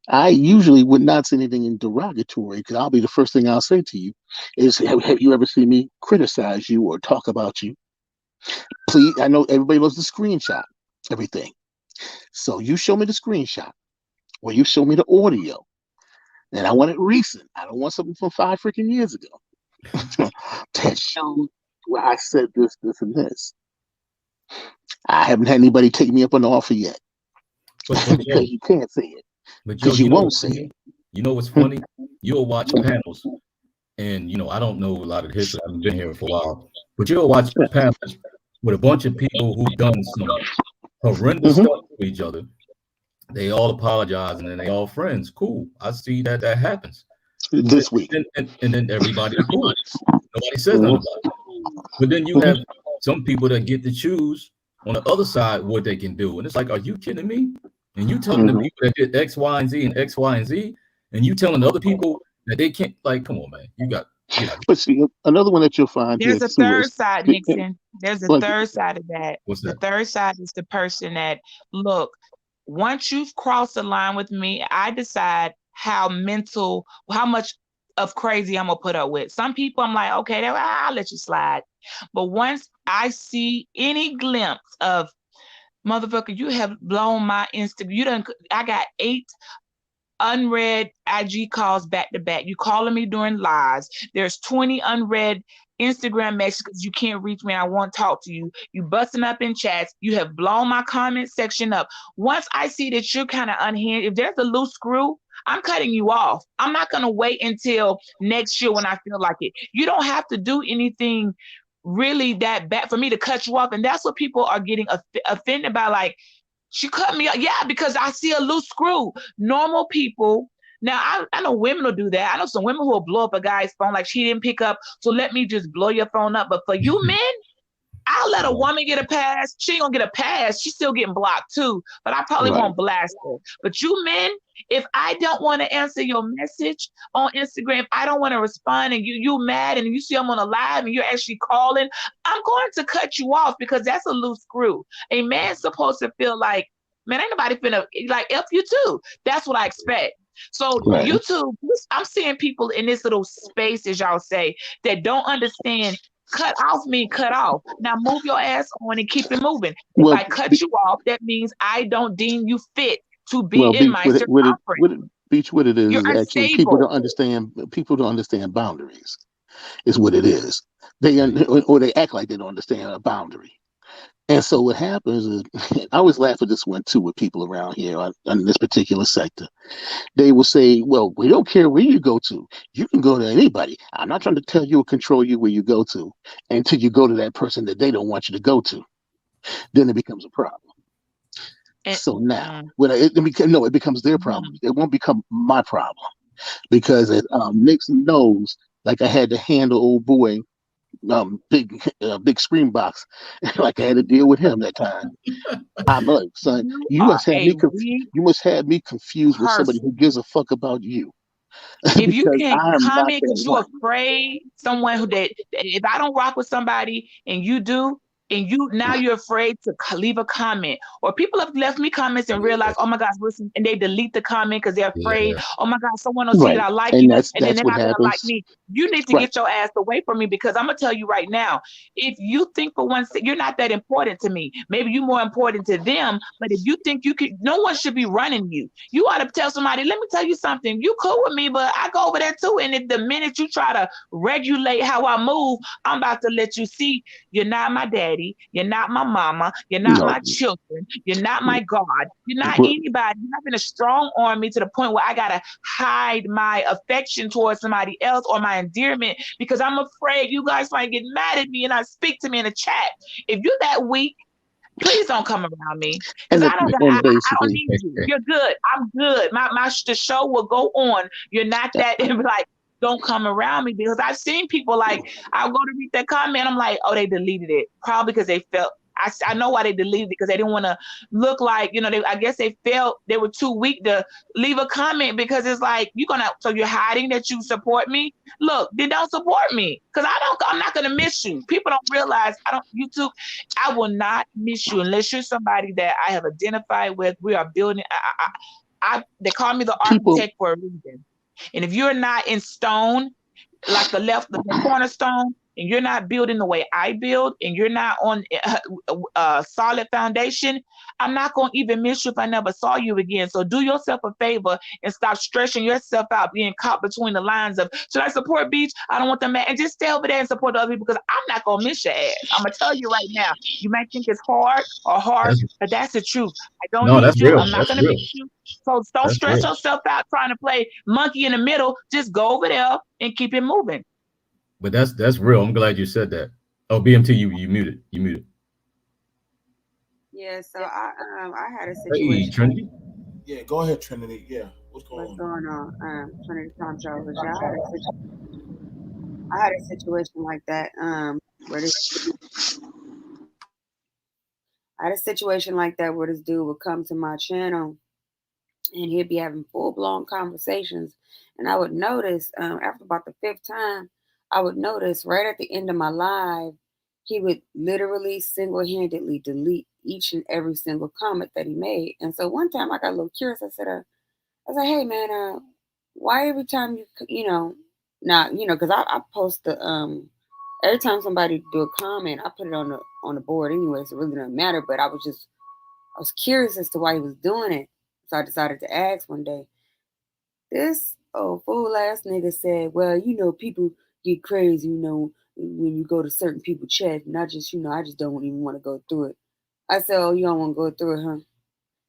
I usually would not say anything derogatory, because I'll be the first thing I'll say to you is, have you ever seen me criticize you or talk about you? Please, I know everybody loves the screenshot, everything. So you show me the screenshot, or you show me the audio. And I want it recent. I don't want something from 5 freaking years ago that shows where I said this, this, and this. I haven't had anybody take me up on the offer yet. Because you can't say it. Because you won't say it. You know what's funny? You'll watch panels, and I don't know a lot of the history. I haven't been here for a while, but you'll watch panels with a bunch of people who've done some horrendous stuff to each other. They all apologize, and then they all friends. Cool. I see that happens this week, and then everybody's cool. Nobody says nothing about it. But then you have some people that get to choose on the other side what they can do, and it's like, are you kidding me? And you telling the people that did X, Y, and Z and X, Y, and Z, and you telling other people that they can't. Like, come on, man, you got. But see, another one that you'll find. There's a third side, Nixon. There's a third side of that. What's that? The third side is the person that, look, once you've crossed the line with me, I decide how much of crazy I'm gonna put up with. Some people I'm like, okay, I'll let you slide. But once I see any glimpse of, motherfucker, you have blown my Instagram. I got 8 unread IG calls back to back. You calling me during lives. There's 20 unread Instagram messages. You can't reach me. I won't talk to you. You busting up in chats. You have blown my comment section up. Once I see that you're kind of unhinged, if there's a loose screw, I'm cutting you off. I'm not going to wait until next year when I feel like it. You don't have to do anything really that bad for me to cut you off. And that's what people are getting offended by. Like, she cut me off. Yeah, because I see a loose screw. Normal people. Now, I know women will do that. I know some women who will blow up a guy's phone like she didn't pick up, so let me just blow your phone up. But for you men, I'll let a woman get a pass. She ain't gonna get a pass. She's still getting blocked too, but I probably won't blast her. But you men, if I don't want to answer your message on Instagram, if I don't want to respond, and you mad, and you see I'm on a live and you're actually calling, I'm going to cut you off, because that's a loose screw. A man's supposed to feel like, man, ain't nobody finna like F you too. That's what I expect. So YouTube, I'm seeing people in this little space, as y'all say, that don't understand. Cut off mean cut off. Now move your ass on and keep it moving. If I cut you off, that means I don't deem you fit to be Well, in Beach, my circumference. Beach, what it You're is actually people unstable. don't understand. People don't understand boundaries. Is what it is. Or they act like they don't understand a boundary. And so what happens is, I always laugh at this one too with people around here on this particular sector. They will say, "Well, we don't care where you go to. You can go to anybody. I'm not trying to tell you or control you where you go to until you go to that person that they don't want you to go to. Then it becomes a problem." And, So now, it becomes their problem. It won't become my problem because Nixon knows, like I had to handle old boy, big screen box, like I had to deal with him that time. I'm like, son, you you are must have a me. weak You must have me confused with somebody person. who gives a fuck about you, If you because can't I am not comment that because you're one. afraid, someone who that if I don't rock with somebody and you do, and you're afraid to leave a comment, or people have left me comments and realize, oh my gosh, listen, and they delete the comment because they're afraid. Yeah. Oh my gosh, someone will see that Right, I like and you, that's and then they're what not gonna like happens. me. You need to Right. get your ass away from me, because I'm gonna tell you right now, if you think for one second you're not that important to me, maybe you're more important to them. But if you think you could, no one should be running you. You ought to tell somebody, let me tell you something. You cool with me, but I go over there too. And if the minute you try to regulate how I move, I'm about to let you see you're not my daddy, you're not my mama, you're not No, my children, you're not my God, you're not but anybody. You're not gonna strong arm me to the point where I gotta hide my affection towards somebody else or my endearment because I'm afraid you guys might get mad at me and not speak to me in the chat. If you're that weak, please don't come around me, because I don't basically, need you. You're good. I'm good. The show will go on. You're not that like, don't come around me, because I've seen people like, I'll go to read that comment, I'm like, oh, they deleted it probably because they felt, I know why they deleted it, because they didn't want to look like, I guess they felt they were too weak to leave a comment, because it's like, so you're hiding that you support me. Look, then don't support me, because I'm not gonna miss you. People don't realize YouTube, I will not miss you unless you're somebody that I have identified with. We are building. They call me the architect for a reason. And if you're not in stone, like the cornerstone, and you're not building the way I build, and you're not on a solid foundation, I'm not going to even miss you if I never saw you again. So do yourself a favor and stop stressing yourself out, being caught between the lines of, should I support Beach? I don't want them mad. And just stay over there and support the other people, because I'm not going to miss your ass. I'm going to tell you right now. You might think it's hard or harsh, but that's the truth. I don't need That's you. real. I'm not going to miss you. So don't stress yourself out trying to play monkey in the middle. Just go over there and keep it moving. But that's real. I'm glad you said that. Oh, BMT, you muted. You muted. Yeah, so I had a situation. Hey, Trinity. Yeah, go ahead, Trinity. Yeah, what's going on? Trinity Time Travel. I had a situation like that. I had a situation like that where this dude would come to my channel and he'd be having full-blown conversations. And I would notice after about the 5th time, I would notice right at the end of my live, he would literally single-handedly delete each and every single comment that he made. And so one time I got a little curious. I said, hey, man, why every time because I post the every time somebody do a comment, I put it on the board anyway, so it really doesn't matter. But I was curious as to why he was doing it. So I decided to ask one day. This old fool ass nigga said, well, people get crazy, when you go to certain people's chat, and I just don't even want to go through it. I said, oh, you don't want to go through it, huh?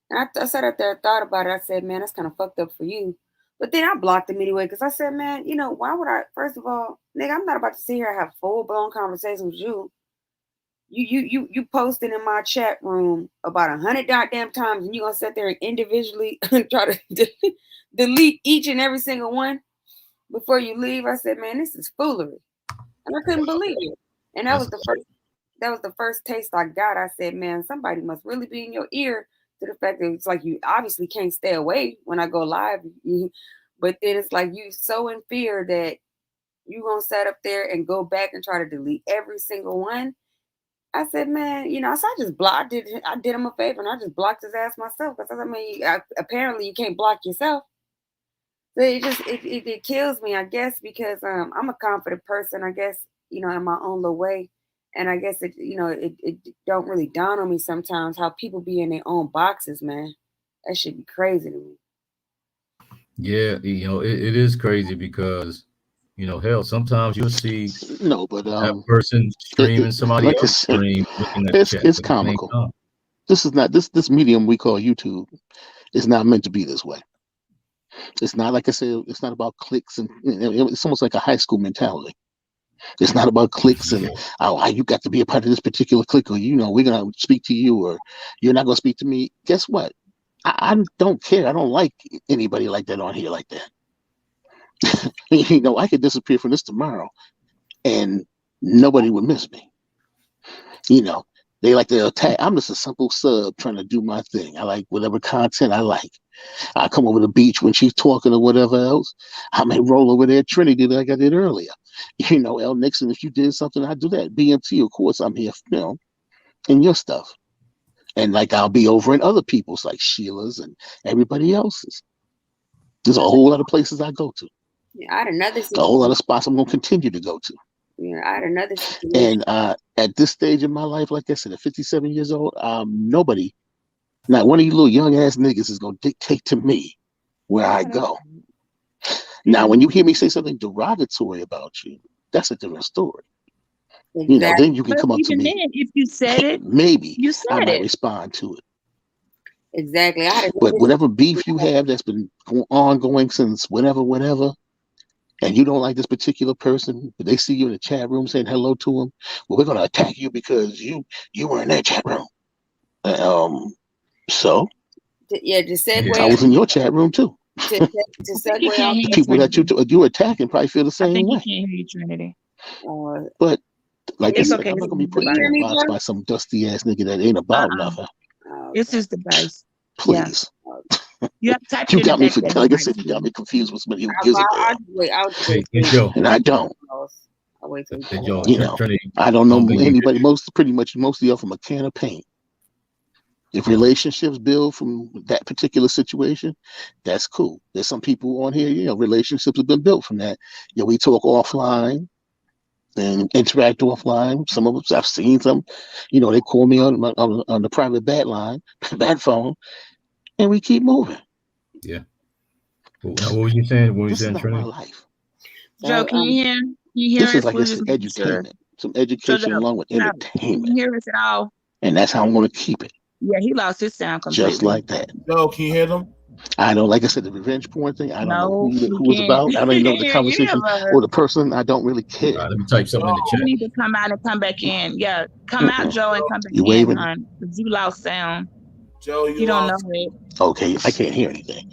And I sat up there, thought about it. I said, man, that's kind of fucked up for you. But then I blocked him anyway, because I said, man, why would I? First of all, nigga, I'm not about to sit here and have full-blown conversations with you. You posted in my chat room about 100 goddamn times, and you gonna sit there and individually try to delete each and every single one before you leave. I said, man, this is foolery, and I couldn't believe it. And that was the first taste I got. I said, man, somebody must really be in your ear, to the fact that it's like you obviously can't stay away when I go live, but then it's like you so in fear that you gonna sit up there and go back and try to delete every single one. I said, man, so I just blocked it. I did him a favor, and I just blocked his ass myself, because apparently you can't block yourself. So it kills me, I guess, because I'm a confident person, I guess, in my own little way. And I guess it don't really dawn on me sometimes how people be in their own boxes, man. That should be crazy to me. Yeah, it is crazy because, hell, sometimes you'll see No, but that person screaming, somebody like I else said, scream, looking at the it's chat it's at the same comical. time. This is not this medium we call YouTube is not meant to be this way. It's not, like I said, it's not about clicks, and it's almost like a high school mentality. It's not about clicks and you got to be a part of this particular clique, or we're gonna speak to you, or you're not gonna speak to me. Guess what? I don't care. I don't like anybody like that on here like that. I could disappear from this tomorrow, and nobody would miss me. They like to attack. I'm just a simple sub trying to do my thing. I like whatever content I like. I come over the beach when she's talking or whatever else. I may roll over there, Trinity, like I did earlier. El Nixon, if you did something, I do that. BMT, of course, I'm here, in your stuff. And like I'll be over in other people's, like Sheila's and everybody else's. There's a whole lot of places I go to. Yeah, I had another A whole lot of spots I'm going to continue to go to. Yeah, I had another situation. And at this stage in my life, like I said, at 57 years old, nobody, not one of you little young ass niggas is going to dictate to me where I go. Now, when you hear me say something derogatory about you, that's a different story. Exactly. Then you can come up to Even me. then, if you said it, Maybe you I said might it. respond to it. Exactly. But whatever beef you have that's been ongoing since whenever, and you don't like this particular person, but they see you in the chat room saying hello to them, well, we're going to attack you because you were in that chat room. So Yeah, to segue. I was in your chat room too. To You segue can't off. hear you, People that Trinity. you attacking probably feel the I same think you way. can't hear you, Trinity. But like I It's said, okay. I'm not It's gonna be his put in hear a me, device. box Joe? by some dusty ass nigga that ain't about Uh-uh. nothing. It's his device. Please. You have to type You it in the got me, back chat. like I said, you got me confused with somebody who gives a damn. I'll just Hey, wait. Joe. And I don't. I'll wait till Hey, Joe. Trinity, I don't know think you anybody, most of you from a can of paint. If relationships build from that particular situation, that's cool. There's some people on here, relationships have been built from that. We talk offline and interact offline. Some of us, I've seen some, they call me on the private bat line, bat phone, and we keep moving. Yeah. What were you saying? What were you This is saying, not my Trinity? life. Joe, can you hear? Can you hear This us? is, like I We're said, just making sure. edutainment. Some education Joe, along with can you entertainment. hear us at all? And that's how I'm going to keep it. Yeah, he lost his sound completely. Just like that. Yo, can you hear them? I don't, like I said, the revenge porn thing, I don't know No, who it's about. I don't even know the Yeah, conversation but- or the person. I don't really care. All right, let me type something in the You chat. need to come out and come back in. Yeah, come out, Joe, and come back You in, waving? hon. Because you lost sound. Joe, You don't know lost. it. Okay, I can't hear anything.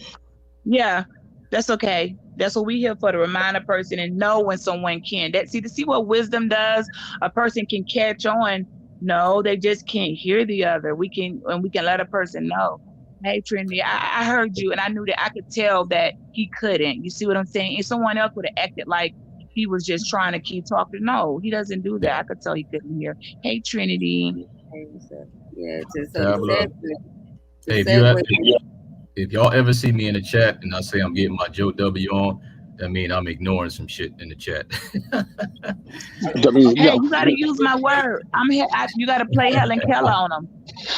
Yeah, that's okay. That's what we here for, to remind a person and know when someone can. To see what wisdom does. A person can catch on. No, they just can't hear the other. We can let a person know. Hey, Trinity, I heard you, and I knew that I could tell that he couldn't. You see what I'm saying? If someone else would have acted like he was just trying to keep talking, no, he doesn't do that. I could tell he couldn't hear. Hey, Trinity. Yeah, to Hey, segue. if y'all ever see me in the chat and I say I'm getting my Joe W on, that means I'm ignoring some shit in the chat. Hey, you gotta use my word. I'm here. You gotta play Helen Keller on them.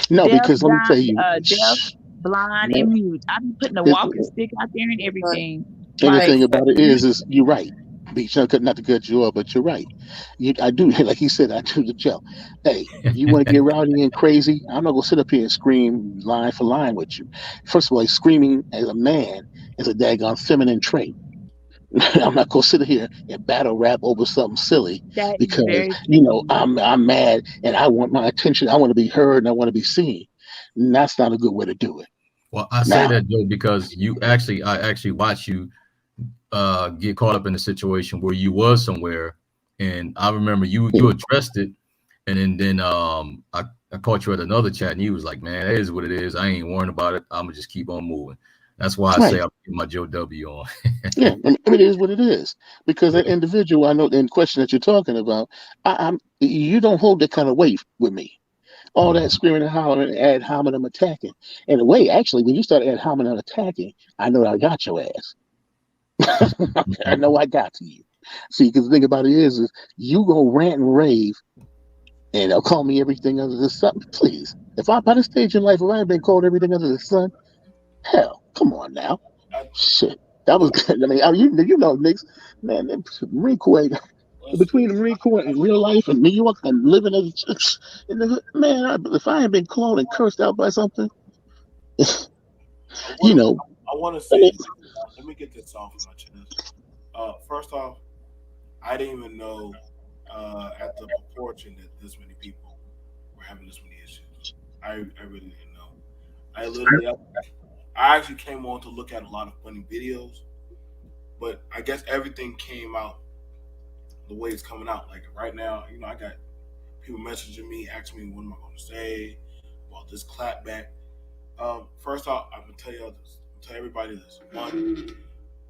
No, because let me tell you, deaf, blind, and mute. I'm putting a walking stick out there and everything. and the thing about it is you're right. Not to cut you off, but you're right. I do, like he said, I do the Joe. Hey, you want to get rowdy and crazy? I'm not gonna sit up here and scream line for line with you. First of all, screaming as a man is a daggone feminine trait. I'm not gonna sit here and battle rap over something silly because I'm mad and I want my attention. I want to be heard and I want to be seen. And that's not a good way to do it. Well, I say that, Joe, because I actually watch you get caught up in a situation where you was somewhere, and I remember you addressed it, and then I caught you at another chat, and you was like, "Man, that is what it is. I ain't worrying about it. I'm gonna just keep on moving." That's why I say I'm getting my Joe W on. Yeah, it is what it is. Because that individual, I know, in question that you're talking about, you don't hold that kind of weight with me. All that screaming and hollering, ad hominem attacking. In a way, actually, when you start ad hominem attacking, I know I got your ass. I know I got to you. See, because the thing about it is you go rant and rave, and they'll call me everything under the sun. Please, if I'm by this stage in life, if I ain't been called everything under the sun, Hell, come on now. Shit. That was, I mean, you know, Knicks, man, the Marine Corps, between the Marine Corps and real life in New York and living as in the hood, man, if I ain't been called and cursed out by something, you know. I want to say, let me get this off my chest. First off, I didn't even know at the proportion that this many people were having this many issues. I really didn't know. I actually came on to look at a lot of funny videos, but I guess everything came out the way it's coming out. Like right now, you know, I got people messaging me, asking me what am I going to say about this clapback. First off, I'm gonna tell y'all this. I'm gonna tell everybody this. One,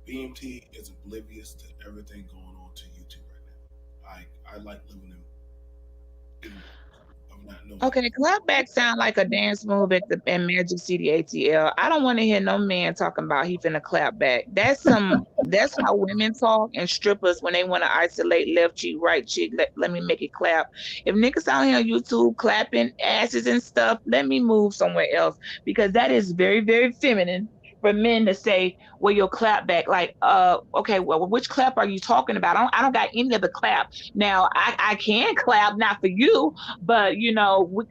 BMT is oblivious to everything going on to YouTube right now. I like living in not knowing. Okay, clapback sound like a dance move at Magic City ATL. I don't want to hear no man talking about he finna clap back. That's how women talk and strippers when they want to isolate left cheek, right cheek. Let me make it clap. If niggas out here on YouTube clapping asses and stuff, let me move somewhere else, because that is very, very feminine for men to say, well, your clap back. Like, okay, well, which clap are you talking about? I don't got any other clap. Now, I can clap, not for you, but we're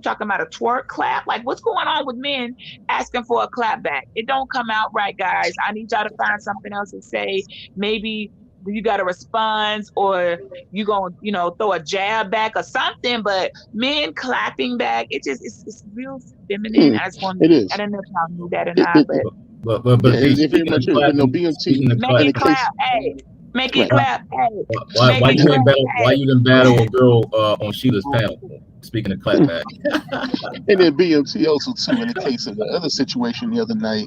talking about a twerk clap. Like, what's going on with men asking for a clap back? It don't come out right, guys. I need y'all to find something else to say. Maybe you got a response, or you gonna throw a jab back or something. But men clapping back, it's real feminine. I just want, it is. I don't know if y'all knew that or not, But it very much is. But no, BMT make it clap, hey. Make it clap, hey. Why you didn't battle a girl on Sheila's panel? Speaking of clapback. And then BMT also too, in the case of the other situation the other night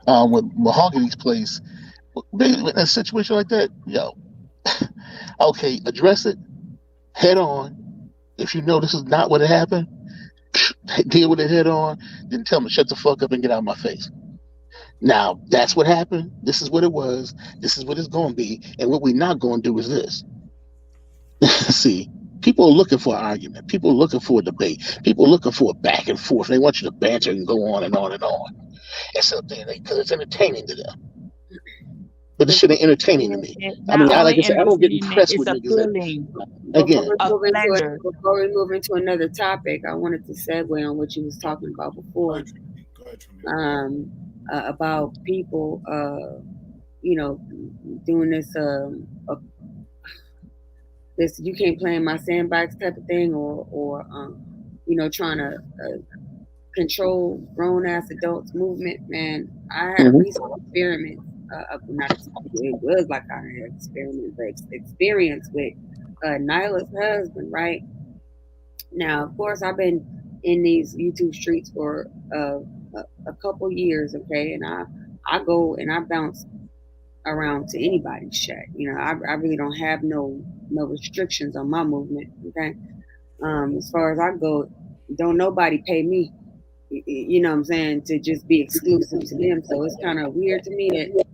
with Mahogany's place. In a situation like that, okay, address it head on. If you know this is not what happened, deal with it head on. Then tell me, shut the fuck up and get out of my face. Now, that's what happened. This is what it was. This is what it's going to be. And what we're not going to do is this. See, people are looking for an argument. People are looking for a debate. People are looking for a back and forth. They want you to banter and go on and on and on. And so, because it's entertaining to them. But this shit ain't entertaining to me. I mean, like I said, I don't get impressed with niggas. Again, before we move into another topic, I wanted to segue on what you was talking about before. About people, doing this, this you can't play in my sandbox type of thing, or trying to control grown ass adults movement. Man, I had a recent experiment. It was like I had experience with Nyla's husband, right? Now, of course, I've been in these YouTube streets for a couple years, okay, and I go and I bounce around to anybody's chat. I really don't have no restrictions on my movement, okay. As far as I go, don't nobody pay me, you know what I'm saying, to just be exclusive to them. So it's kind of weird to me that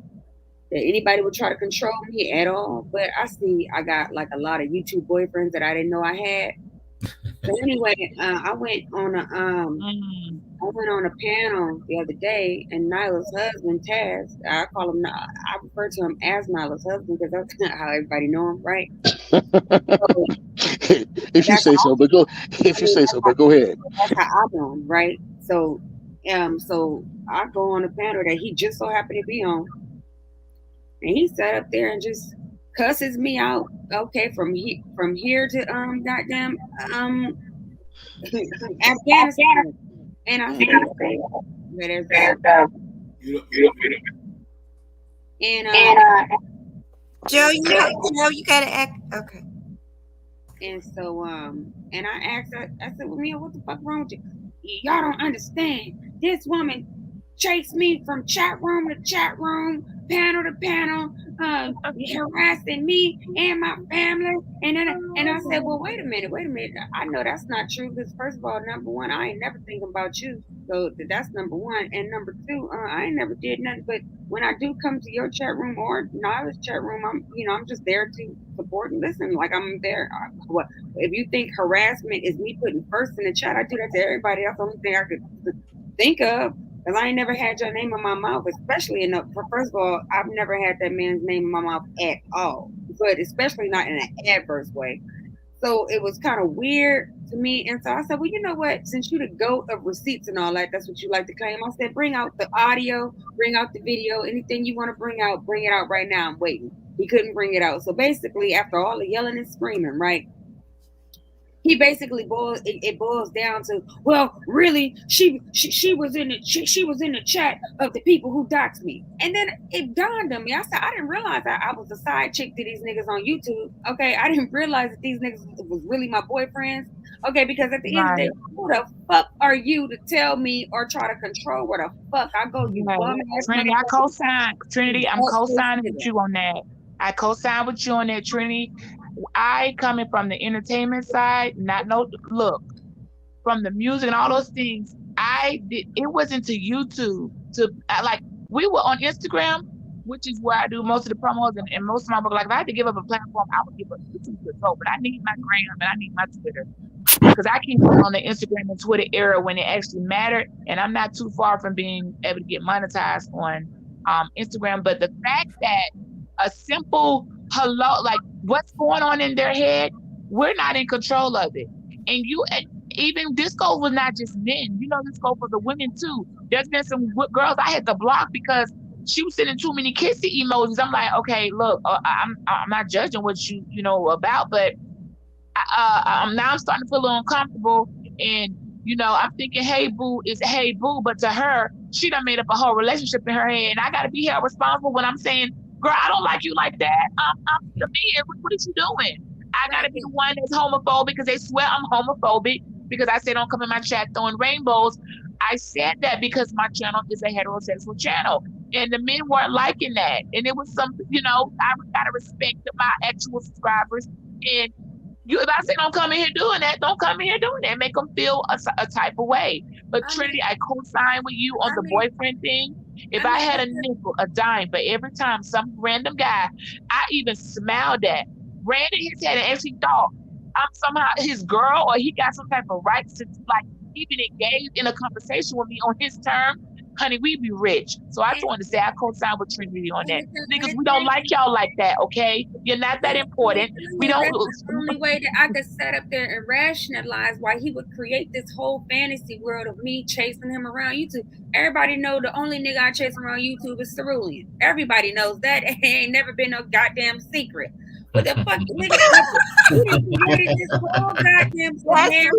anybody would try to control me at all. But I got like a lot of YouTube boyfriends that I didn't know I had. But anyway, I went on a panel the other day, and Nyla's husband, Taz, I refer to him as Nyla's husband because that's not how everybody know him, right? If you say so, but go ahead. That's how I know him, right? So I go on a panel that he just so happened to be on, and he sat up there and just cusses me out. Okay, from here to goddamn Afghanistan, and I said, Joe, you gotta act okay. And so and I asked her, I said, well, Mia, what the fuck wrong with you? Y'all don't understand. This woman chased me from chat room to chat room, panel to panel, harassing me and my family. And I said, well, wait a minute. I know that's not true, because first of all, number one, I ain't never thinking about you. So that's number one. And number two, I ain't never did nothing. But when I do come to your chat room or Nyla's chat room, I'm just there to support and listen. Like, I'm there. If you think harassment is me putting first in the chat, I do that to everybody else. The only thing I could think of Because I ain't never had your name in my mouth, especially first of all, I've never had that man's name in my mouth at all, but especially not in an adverse way. So it was kind of weird to me. And so I said, well, you know what? Since you the GOAT of receipts and all that, that's what you like to claim. I said, bring out the audio, bring out the video, anything you want to bring it out right now. I'm waiting. He couldn't bring it out. So basically, after all the yelling and screaming, right? He basically boils down to, well, really, she was in the chat of the people who doxed me. And then it dawned on me. I said, I didn't realize I was a side chick to these niggas on YouTube. Okay, I didn't realize that these niggas was really my boyfriends. Okay, because at the end of the day, who the fuck are you to tell me or try to control where the fuck I go? You bum ass Trinity, I co-sign. Trinity, I'm co-signing with you on that. I co-sign with you on that, Trinity. I coming from the entertainment side, look, from the music and all those things. It wasn't to YouTube we were on Instagram, which is where I do most of the promos and most of my work. Like if I had to give up a platform, I would give up YouTube to go, but I need my gram and I need my Twitter because I came on the Instagram and Twitter era when it actually mattered, and I'm not too far from being able to get monetized on Instagram. But the fact that a simple hello, like what's going on in their head, we're not in control of it. And even this goes with not just men, this goes for the women too. There's been some girls I had to block because she was sending too many kissy emojis. I'm like, okay, look, I'm not judging what you about, but now I'm starting to feel a little uncomfortable. And I'm thinking, hey boo is hey boo, but to her, she done made up a whole relationship in her head, and I got to be held responsible when I'm saying, girl, I don't like you like that. I'm the man. What are you doing? I gotta be the one that's homophobic because they swear I'm homophobic because I say don't come in my chat throwing rainbows. I said that because my channel is a heterosexual channel, and the men weren't liking that. And it was some, I gotta respect my actual subscribers. And if I say don't come in here doing that, don't come in here doing that. Make them feel a type of way. But Trinity, I co-sign with you on the boyfriend thing. If I had a nickel, a dime for every time some random guy I even smiled at ran in his head and actually thought I'm somehow his girl or he got some type of rights to even engage in a conversation with me on his term, honey, we be rich. So I just wanted to say I co-sign with Trinity on that. Niggas, we don't like y'all like that, okay? You're not that important. We don't. That's the only way that I could sit up there and rationalize why he would create this whole fantasy world of me chasing him around YouTube. Everybody know the only nigga I chase around YouTube is Cerulean. Everybody knows that. It ain't never been no goddamn secret. What the fuck, nigga? You created this whole goddamn scenario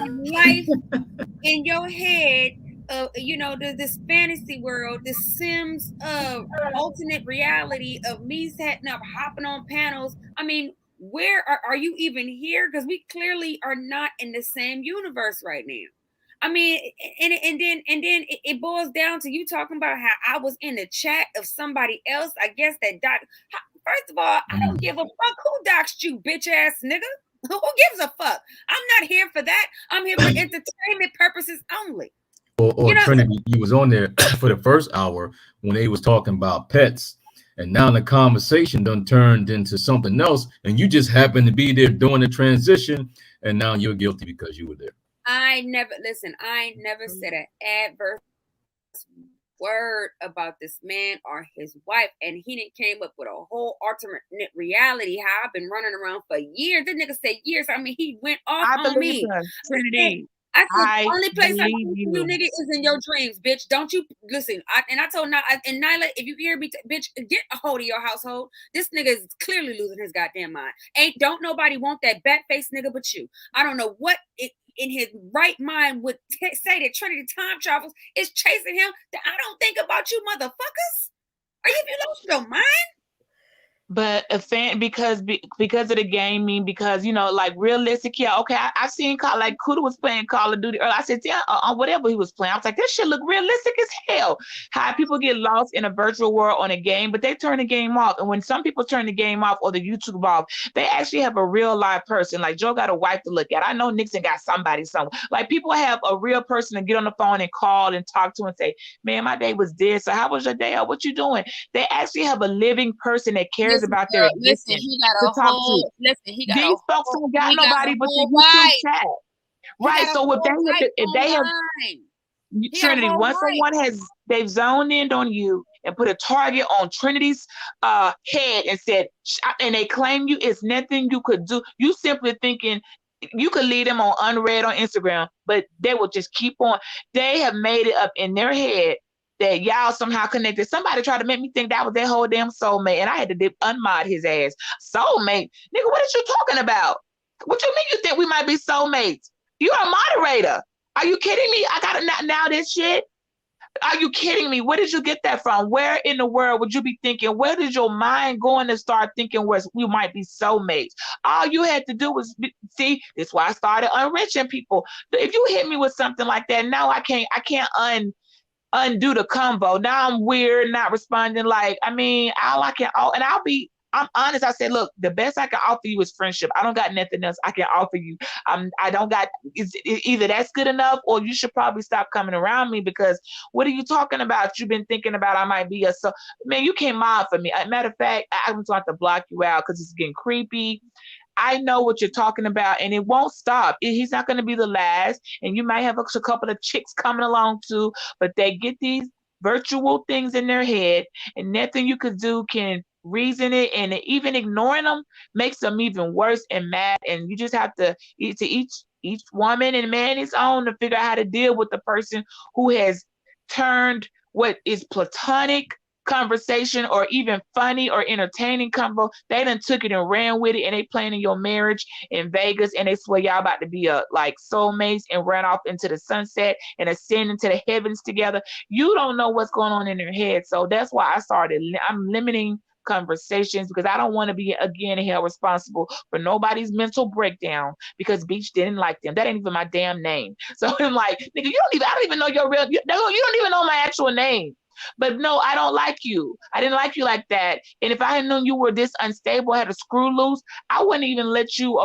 of life in your head. This fantasy world, this Sims alternate reality of me setting up, hopping on panels. I mean, where are you even here? Because we clearly are not in the same universe right now. I mean, and then it boils down to you talking about how I was in the chat of somebody else. I guess that first of all, I don't give a fuck who doxed you, bitch ass nigga. Who gives a fuck? I'm not here for that. I'm here for entertainment purposes only. Or Trinity, you was on there for the first hour when they was talking about pets, and now the conversation done turned into something else, and you just happened to be there doing the transition, and now you're guilty because you were there. I never said an adverse word about this man or his wife, and he didn't came up with a whole alternate reality how I've been running around for years. This nigga said years. I mean, he went off on me. Trinity. I said, the only place I can see you, nigga, is in your dreams, bitch. Don't you listen? I told Nyla, if you hear me, bitch, get a hold of your household. This nigga is clearly losing his goddamn mind. Don't nobody want that bat face nigga but you. I don't know what in his right mind would say that Trinity time travels is chasing him. That I don't think about you, motherfuckers. Are you lost your mind? But a fan because of the gaming, because like realistic, yeah, okay. I've seen like Kuda was playing Call of Duty earlier. I said, yeah, on whatever he was playing, I was like, this shit look realistic as hell. How people get lost in a virtual world on a game, but they turn the game off. And when some people turn the game off or the YouTube off, they actually have a real live person. Like Joe got a wife to look at. I know Nixon got somebody somewhere. Like people have a real person to get on the phone and call and talk to and say, man, my day was dead. So how was your day? Or what you doing? They actually have a living person that cares about their existence. He got a whole. These folks don't got nobody but the YouTube chat, right? So if they have, Trinity, once someone they've zoned in on you and put a target on Trinity's head and said, and they claim you, it's nothing you could do. You simply thinking you could leave them on unread on Instagram, but they will just keep on. They have made it up in their head that y'all somehow connected. Somebody tried to make me think that was their whole damn soulmate, and I had to unmod his ass. Soulmate? Nigga, what are you talking about? What you mean you think we might be soulmates? You're a moderator. Are you kidding me? I gotta now this shit? Are you kidding me? Where did you get that from? Where in the world would you be thinking? Where did your mind go and start thinking we might be soulmates? All you had to do was see. That's why I started unenriching people. If you hit me with something like that, no, I can't undo the combo. Now I'm weird, not responding. I'm honest. I said, look, the best I can offer you is friendship. I don't got nothing else I can offer you. Either that's good enough, or you should probably stop coming around me, because what are you talking about? You've been thinking about I might be man, you can't mod for me. Matter of fact, I'm going to have to block you out because it's getting creepy. I know what you're talking about, and it won't stop. He's not going to be the last, and you might have a couple of chicks coming along too, but they get these virtual things in their head, and nothing you could do can reason it, and even ignoring them makes them even worse and mad. And you just have to each woman and man his own to figure out how to deal with the person who has turned what is platonic conversation or even funny or entertaining convo, they done took it and ran with it, and they planning your marriage in Vegas, and they swear y'all about to be like soulmates and run off into the sunset and ascend into the heavens together. You don't know what's going on in their head. So that's why I'm limiting conversations, because I don't want to be again held responsible for nobody's mental breakdown because Beach didn't like them. That ain't even my damn name. So I'm like, nigga, I don't even know your real, you don't even know my actual name. But no, I don't like you. I didn't like you like that. And if I had known you were this unstable, had a screw loose, I wouldn't even let you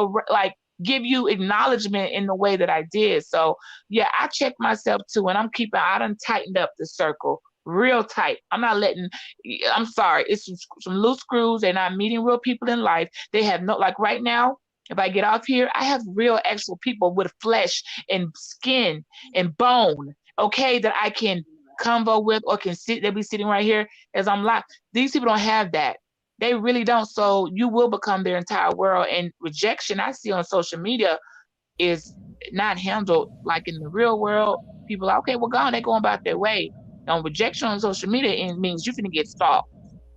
give you acknowledgement in the way that I did. So yeah, I checked myself too, and I done tightened up the circle real tight. I'm sorry, it's some loose screws. They're not meeting real people in life. They have right now, if I get off here, I have real actual people with flesh and skin and bone, okay, that I can convo with or they'll be sitting right here as I'm live. These people don't have that. They really don't. So you will become their entire world. And rejection I see on social media is not handled like in the real world. People are, okay, well, gone, they're going about their way. On rejection on social media, it means you're finna get stalked.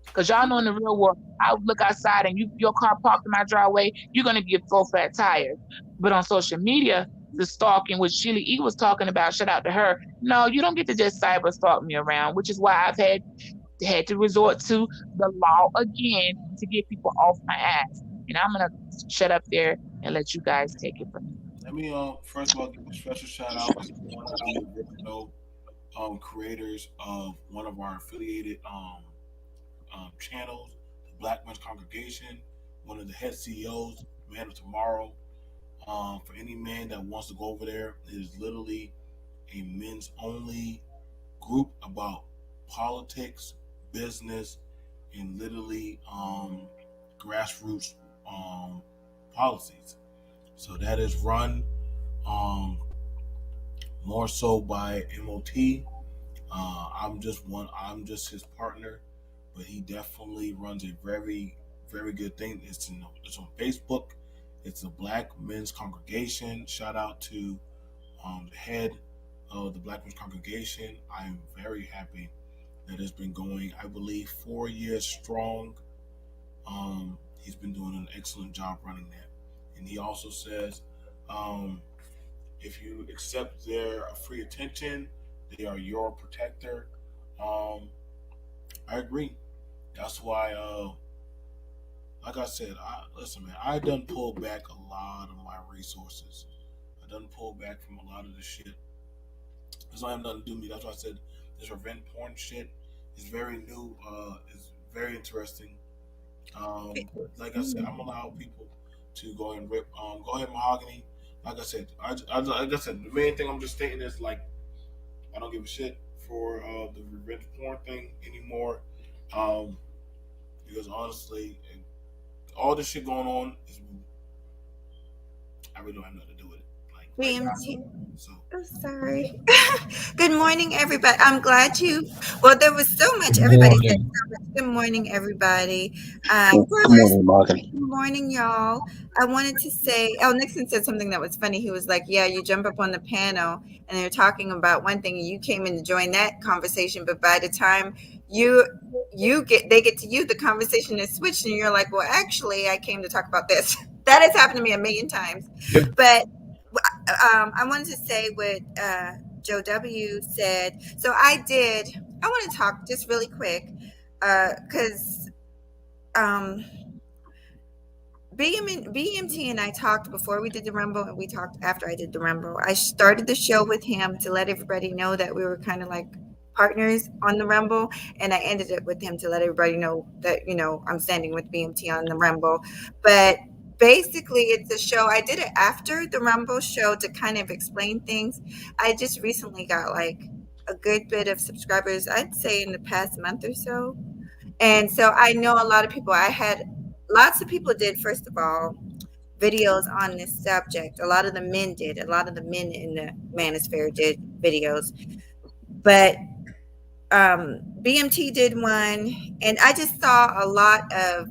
Because y'all know in the real world, I look outside and your car parked in my driveway, you're gonna get 4 flat tires. But on social media, the stalking, which Sheila E was talking about, shout out to her. No, you don't get to just cyber stalk me around, which is why I've had to resort to the law again to get people off my ass. And I'm gonna shut up there and let you guys take it from me. Let me first of all give a special shout out to one of the original creators of one of our affiliated channels, the Black Men's Congregation, one of the head CEOs, Man of Tomorrow. For any man that wants to go over there, it is literally a men's only group about politics, business, and literally grassroots policies. So that is run more so by MOT. I'm just his partner, but he definitely runs a very, very good thing. It's on Facebook. It's the Black Men's Congregation. Shout out to the head of the Black Men's Congregation. I am very happy that it's been going, I believe, 4 years strong. He's been doing an excellent job running that. And he also says, if you accept their free attention, they are your protector. I agree. That's why, like I said, listen, man, I done pulled back a lot of my resources. I done pulled back from a lot of the shit. It's not even nothing to do with me. That's why I said this revenge porn shit is very new. It's very interesting. Like I said, I'm gonna allow people to go and rip. Go ahead, Mahogany. Like I said, the main thing I'm just stating is like I don't give a shit for the revenge porn thing anymore. Because honestly, all this shit going on I really don't have nothing to do with it. Like BMT. So Oh, sorry. Good morning, everybody. I'm glad you. Well, there was so much. Good Everybody said morning. so much. Good morning, everybody. Good morning, Morgan. Good morning, y'all. I wanted to say, Nixon said something that was funny. He was like, "Yeah, you jump up on the panel and they're talking about one thing, and you came in to join that conversation, but by the time they get to you, the conversation is switched, and you're like, well, actually, I came to talk about this." That has happened to me a million times. Yeah. But I wanted to say what Joe W. said. So I want to talk just really quick because BMT and I talked before we did the Rumble, and we talked after I did the Rumble. I started the show with him to let everybody know that we were kind of like partners on the Rumble, and I ended it with him to let everybody know that, I'm standing with BMT on the Rumble. But basically, it's a show. I did it after the Rumble show to kind of explain things. I just recently got like a good bit of subscribers, I'd say in the past month or so. And so I know a lot of people. Lots of people did, first of all, videos on this subject. A lot of the men did. A lot of the men in the manosphere did videos. But BMT did one, and I just saw a lot of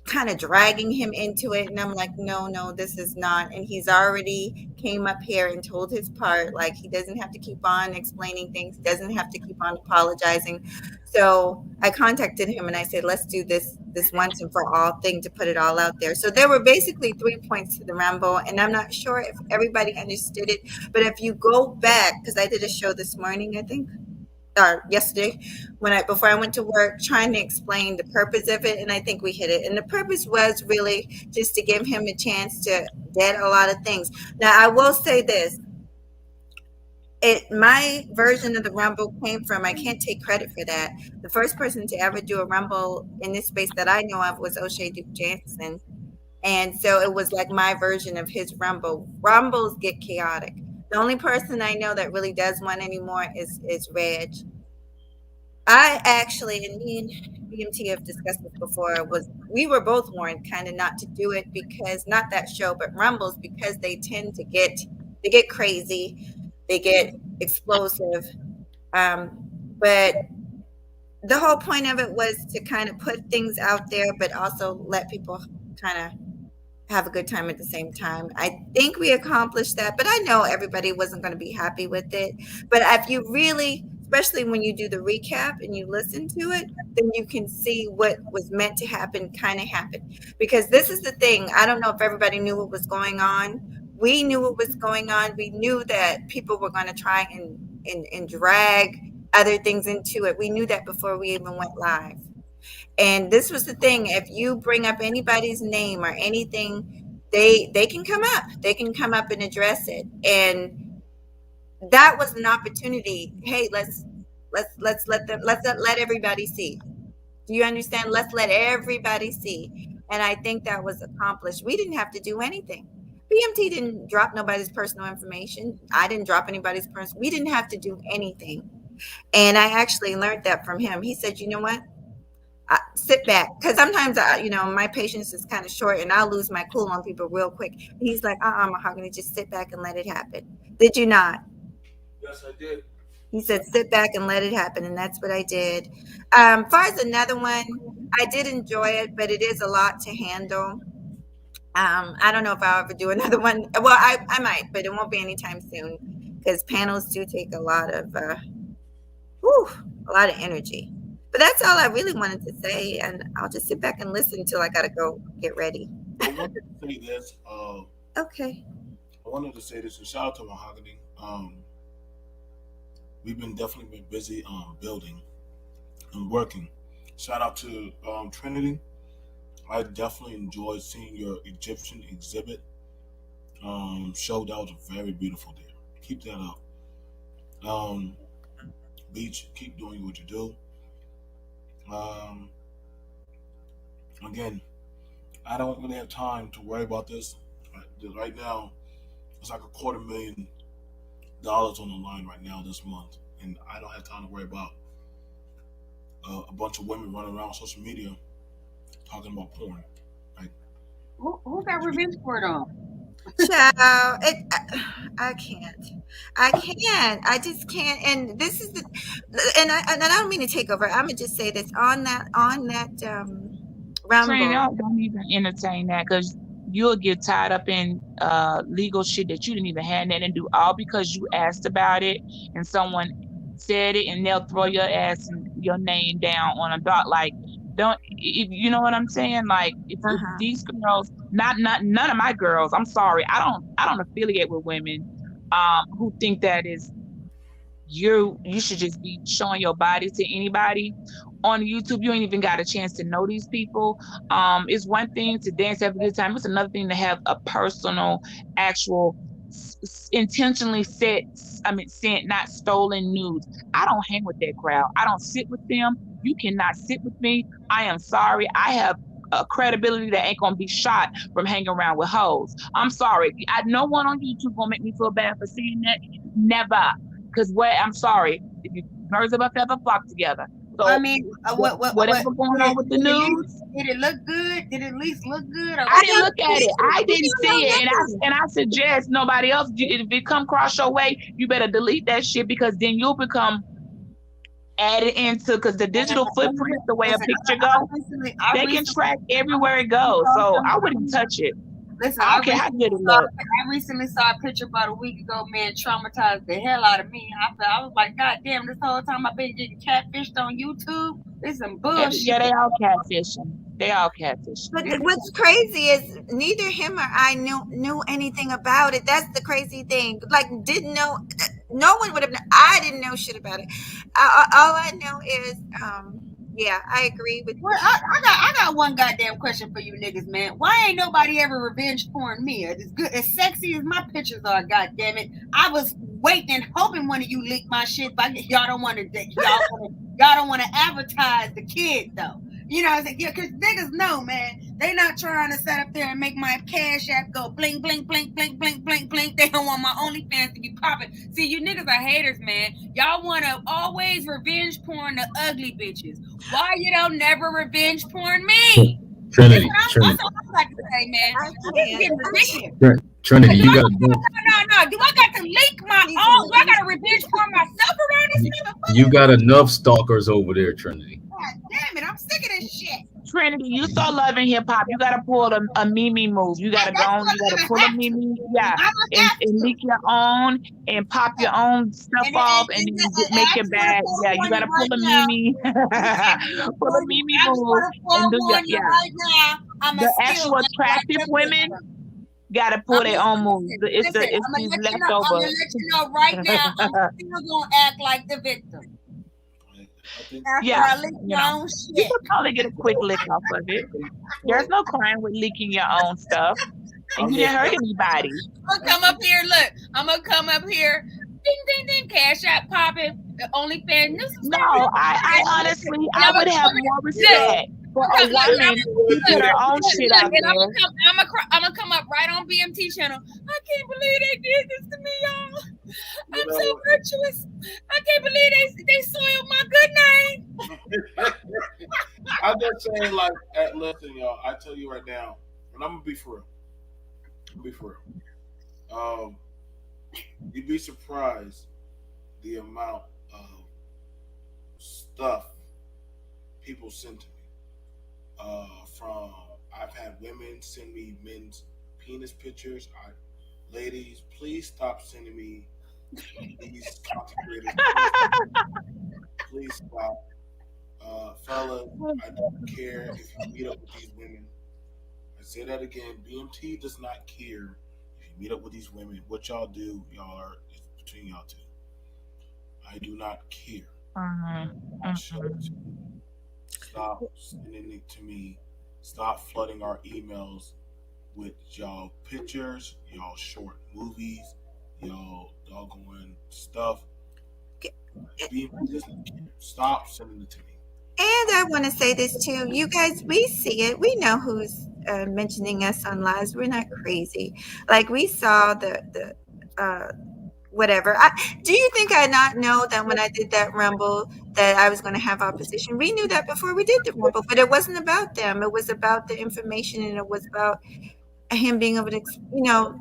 kind of dragging him into it, and I'm like, no, this is not. And he's already came up here and told his part. Like, he doesn't have to keep on explaining things, doesn't have to keep on apologizing. So I contacted him and I said, let's do this once and for all thing to put it all out there. So there were basically 3 points to the Rumble, and I'm not sure if everybody understood it, but if you go back, because I did a show this morning, I think, or yesterday, before I went to work, trying to explain the purpose of it, and I think we hit it. And the purpose was really just to give him a chance to get a lot of things. Now, I will say this. My version of the Rumble came from, I can't take credit for that. The first person to ever do a Rumble in this space that I know of was O'Shea Duke Jansen. And so it was like my version of his Rumble. Rumbles get chaotic. The only person I know that really does one anymore is Reg. I actually, and me and BMT have discussed this before, we were both warned kind of not to do it because, not that show, but Rumbles, because they tend to get crazy, they get explosive. But the whole point of it was to kind of put things out there, but also let people kind of have a good time at the same time. I think we accomplished that, but I know everybody wasn't going to be happy with it. But if you really, especially when you do the recap and you listen to it, then you can see what was meant to happen kind of happened. Because this is the thing. I don't know if everybody knew what was going on. We knew what was going on. We knew that people were going to try and drag other things into it. We knew that before we even went live. And this was the thing. If you bring up anybody's name or anything, they can come up. They can come up and address it. And that was an opportunity. Hey, let's let everybody see. Do you understand? Let's let everybody see. And I think that was accomplished. We didn't have to do anything. BMT didn't drop nobody's personal information. I didn't drop anybody's personal. We didn't have to do anything. And I actually learned that from him. He said, you know what? Sit back, because sometimes my patience is kind of short and I'll lose my cool on people real quick. He's like, Mahogany, just sit back and let it happen. Did you not? yes, I did. He said, sit back and let it happen. And that's what I did. As far as another one, I did enjoy it, but it is a lot to handle. I don't know if I'll ever do another one. Well, I might, but it won't be anytime soon, because panels do take a lot of energy. But that's all I really wanted to say, and I'll just sit back and listen until I gotta go get ready. I wanted to say this. Okay. I wanted to say this, and shout out to Mahogany. We've definitely been busy building and working. Shout out to Trinity. I definitely enjoyed seeing your Egyptian exhibit show. That was very beautiful there. Keep that up. Beach, keep doing what you do. Again, I don't really have time to worry about this. Right now, it's like $250,000 on the line right now this month, and I don't have time to worry about a bunch of women running around social media talking about porn. Right? Who got revenge porn on? Child, I can't. I just can't. And this is the, and I don't mean to take over. I'm gonna just say this on that Trina, Rumble. don't even entertain that because you'll get tied up in legal shit that you didn't even have nothing to do, all because you asked about it and someone said it, and they'll throw your ass and your name down on a dot. Like, don't, if you know what I'm saying? Like, if these girls, not none of my girls, I'm sorry, I don't affiliate with women who think that is you should just be showing your body to anybody on YouTube. You ain't even got a chance to know these people. It's one thing to dance, have a good time. It's another thing to have a personal, actual, intentionally sent, not stolen nudes. I don't hang with that crowd. I don't sit with them. You cannot sit with me. I am sorry. I have a credibility that ain't gonna be shot from hanging around with hoes. I'm sorry. No one on YouTube gonna make me feel bad for saying that. Never. Because I'm sorry, if you birds of a feather flock together. So I mean, whatever going on with the news. Did it look good? Did it at least look good? I didn't look at it. I didn't see it, and I suggest nobody else. If it come across your way, you better delete that shit because then you'll become added into, because the digital footprint, the way a picture goes, they can track everywhere it goes. So I wouldn't touch it. Listen, I don't care how good it looks. I recently saw a picture about a week ago, man, traumatized the hell out of me. I was like, God damn, this whole time I've been getting catfished on YouTube. This is some bullshit. Yeah, they all catfishing. They all catfishing. But what's crazy is neither him or I knew anything about it. That's the crazy thing. Like, didn't know. No one would have known. I didn't know shit about it. All I know is, yeah, I agree with. Well, I got one goddamn question for you niggas, man. Why ain't nobody ever revenge porn me? As good, as sexy as my pictures are, goddamn it. I was waiting and hoping one of you leaked my shit, but y'all don't want to. Y'all don't want to advertise the kid though. You know what I'm saying? Yeah, because niggas know, man. They not trying to sit up there and make my Cash App go blink, blink, blink, blink, blink, blink, blink. They don't want my OnlyFans to be popping. See, you niggas are haters, man. Y'all want to always revenge porn the ugly bitches. Why you don't never revenge porn me? Trinity. That's what I like to say, man. This is getting ridiculous. Trinity, you got to do. No. Do I got to leak my own? Do I got to revenge porn myself around this nigga? You got enough stalkers over there, Trinity. God damn it, I'm sick of this shit. Trinity, you so loving hip hop. You gotta pull a Mimi move. You gotta you gotta pull a Mimi, and leak your own and pop your own stuff off and make it bad. Yeah, you gotta pull a Mimi, pull a Mimi move and do the actual attractive women gotta pull their own moves. It's these leftovers. I'm gonna let you know right now. I'm still gonna act like the victim. Yeah, you could probably get a quick lick off of it. There's no crime with leaking your own stuff, and you didn't hurt anybody. I'm gonna come up here. Look, I'm gonna come up here. Ding, ding, ding. Cash App popping. The OnlyFans. No, I honestly, I would have more respect for a woman who put her own shit out there. I'm gonna come up right on BMT channel. I can't believe they did this to me, y'all. I'm so virtuous. I can't believe they soiled my good name. I'm just saying, like, listen, y'all. I tell you right now, and I'm gonna be for real. You'd be surprised the amount of stuff people send to me. I've had women send me men's penis pictures. Ladies, please stop sending me these content creators. Please stop. Fellas, I don't care if you meet up with these women. I say that again. BMT does not care if you meet up with these women. What y'all do, it's between y'all two. I do not care. Stop sending it to me. Stop flooding our emails with y'all pictures, y'all short movies, y'all doggone stuff. Stop sending it to me. And I want to say this too. You guys, we see it. We know who's mentioning us on lives. We're not crazy. Like, we saw the whatever. Do you think I not know that when I did that Rumble that I was going to have opposition? We knew that before we did the Rumble, but it wasn't about them. It was about the information, and it was about him being able to,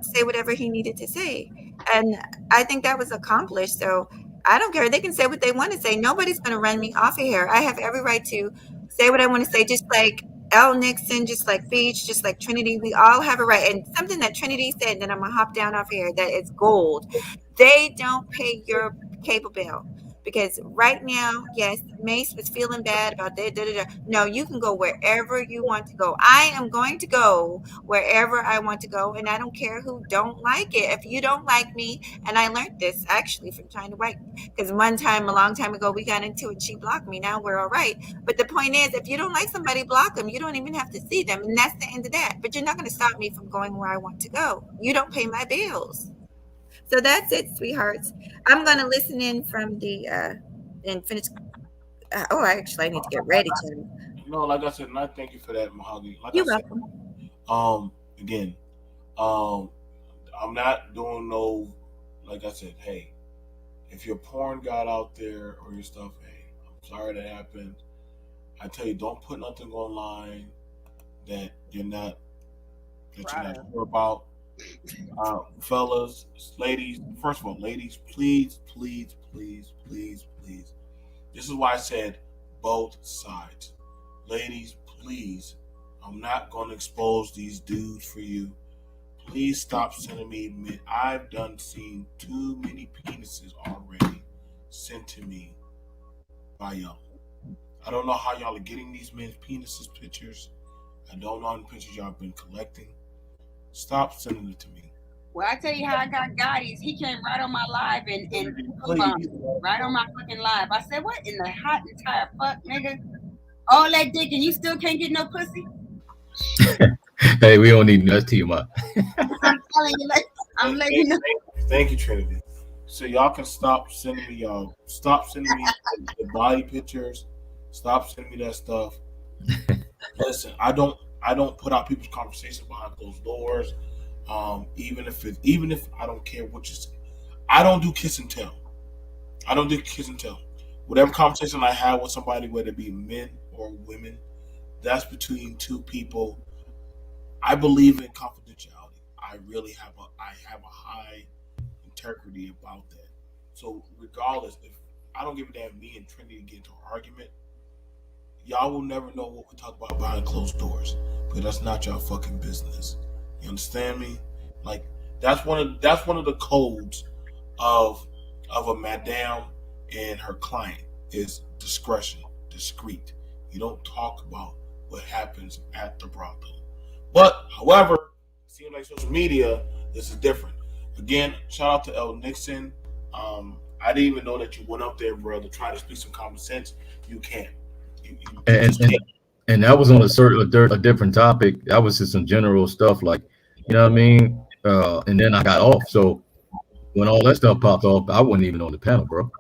say whatever he needed to say. And I think that was accomplished. So I don't care. They can say what they want to say. Nobody's going to run me off of here. I have every right to say what I want to say, just like Elle Nixon, just like Beach, just like Trinity. We all have a right. And something that Trinity said, and then I'm going to hop down off here, that is gold. They don't pay your cable bill. Because right now, yes, Mace was feeling bad about that. No, you can go wherever you want to go. I am going to go wherever I want to go, and I don't care who don't like it. If you don't like me, and I learned this actually from China White, because one time, a long time ago, we got into it. She blocked me. Now we're all right. But the point is, if you don't like somebody, block them. You don't even have to see them, and that's the end of that. But you're not going to stop me from going where I want to go. You don't pay my bills. So that's it, sweethearts. I'm going to listen in from the and finish. Actually, I need to get ready, Tim. No, like I said, and I thank you for that, Mahogany. Like You're I said, welcome. Again, I'm not doing no. Like I said, hey, if your porn got out there or your stuff, hey, I'm sorry that happened. I tell you, don't put nothing online that you're not sure about. Fellas, ladies, first of all, ladies, please, please, please, please, please. This is why I said both sides. Ladies, please, I'm not going to expose these dudes for you. Please stop sending me. I've seen too many penises already sent to me by y'all. I don't know how y'all are getting these men's penises pictures. I don't know how many pictures y'all been collecting. Stop sending it to me. Well, I tell you how I got Gotti's. He came right on my live and right on my fucking live. I said, what in the hot entire fuck, nigga? All that dick and you still can't get no pussy? Hey, we don't need that TMI. I'm telling you, I'm letting you know. Thank you, Trinity. So y'all can stop sending me the body pictures. Stop sending me that stuff. Listen, I don't put out people's conversations behind closed doors. Even if I don't care what you say, I don't do kiss and tell. Whatever conversation I have with somebody, whether it be men or women, that's between two people. I believe in confidentiality. I have a high integrity about that. So regardless, if I don't give a damn, if me and Trinity get into an argument, y'all will never know what we talk about behind closed doors. But that's not y'all fucking business. You understand me? Like that's one of the codes of a madame and her client is discretion, discreet. You don't talk about what happens at the brothel. But however, it seems like social media, this is different. Again, shout out to Elle Nixon. I didn't even know that you went up there, bro, to try to speak some common sense. You can't. And that was on a different topic. That was just some general stuff, like, you know what I mean? And then I got off. So when all that stuff popped off, I wasn't even on the panel, bro.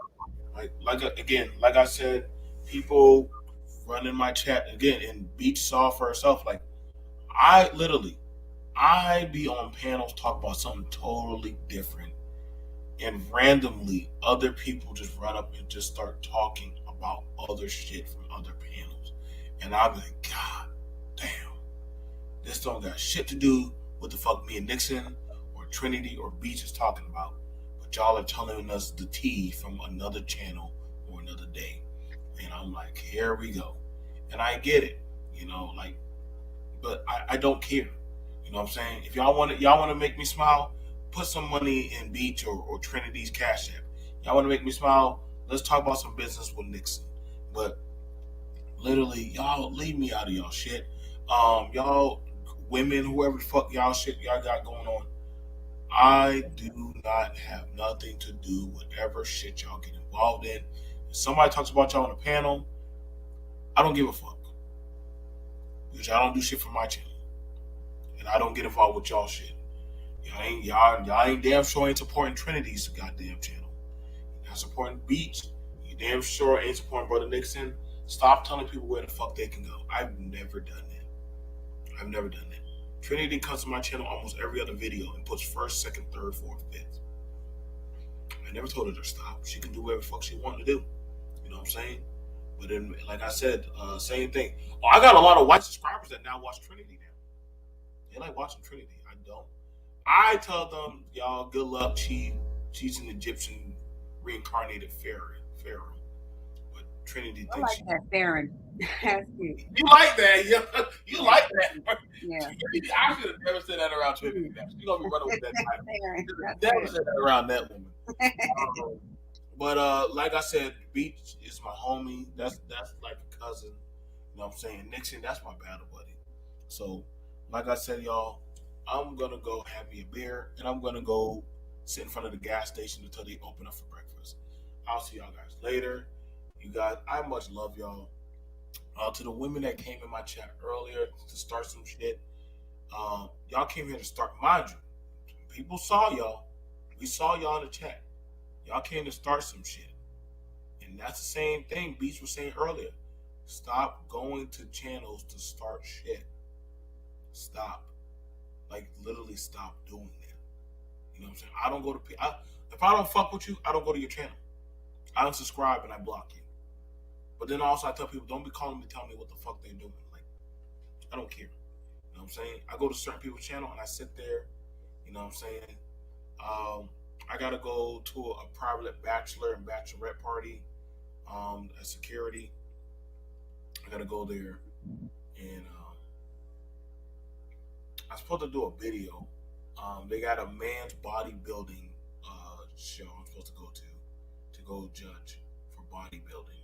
Like I said, people running my chat again, and Beach saw for herself. Like I be on panels talk about something totally different, and randomly other people just run up and just start talking about other shit from other panels, and I'm like, God damn, this don't got shit to do with the fuck me and Nixon or Trinity or Beach is talking about, but y'all are telling us the tea from another channel or another day, and I'm like, here we go, and I get it, but I don't care. You know what I'm saying? If y'all want to make me smile, put some money in Beach or Trinity's Cash App. Y'all want to make me smile? Let's talk about some business with Nixon. But literally, y'all leave me out of y'all shit. Y'all women, whoever the fuck y'all shit y'all got going on, I do not have nothing to do with whatever shit y'all get involved in. If somebody talks about y'all on a panel, I don't give a fuck. Because y'all don't do shit for my channel. And I don't get involved with y'all shit. Y'all ain't damn sure ain't supporting Trinity's goddamn channel. You're not supporting Beach. You damn sure ain't supporting Brother Nixon. Stop telling people where the fuck they can go. I've never done that. Trinity comes to my channel almost every other video and puts first, second, third, fourth, fifth. I never told her to stop. She can do whatever the fuck she wanted to do. You know what I'm saying? But then, like I said, same thing. Oh, I got a lot of white subscribers that now watch Trinity now. They like watching Trinity. I don't. I tell them, y'all, good luck. She's an Egyptian reincarnated pharaoh. But Trinity I thinks like that Farron. That's cute. you like that. You like that. Yeah. I should have never said that around Trinity. She's gonna be running with that title. Farron. Never said that around that woman. But like I said, Beach is my homie. That's like a cousin. You know what I'm saying? Nixon, that's my battle buddy. So, like I said, y'all, I'm gonna go have me a beer and I'm gonna go sit in front of the gas station until they open up for breakfast. I'll see y'all guys later. You guys, I much love y'all. To the women that came in my chat earlier to start some shit, y'all came here to start. Mind you, people saw y'all. We saw y'all in the chat. Y'all came to start some shit. And that's the same thing Beach was saying earlier. Stop going to channels to start shit. Stop. Like, literally stop doing that. You know what I'm saying? I don't go to... if I don't fuck with you, I don't go to your channel. I unsubscribe and I block you. But then also I tell people, don't be calling me telling me what the fuck they're doing. Like, I don't care. You know what I'm saying? I go to certain people's channel and I sit there. You know what I'm saying? I gotta go to a private bachelor and bachelorette party, at security. I gotta go there, and I'm supposed to do a video. They got a man's bodybuilding show I'm supposed to go judge for bodybuilding.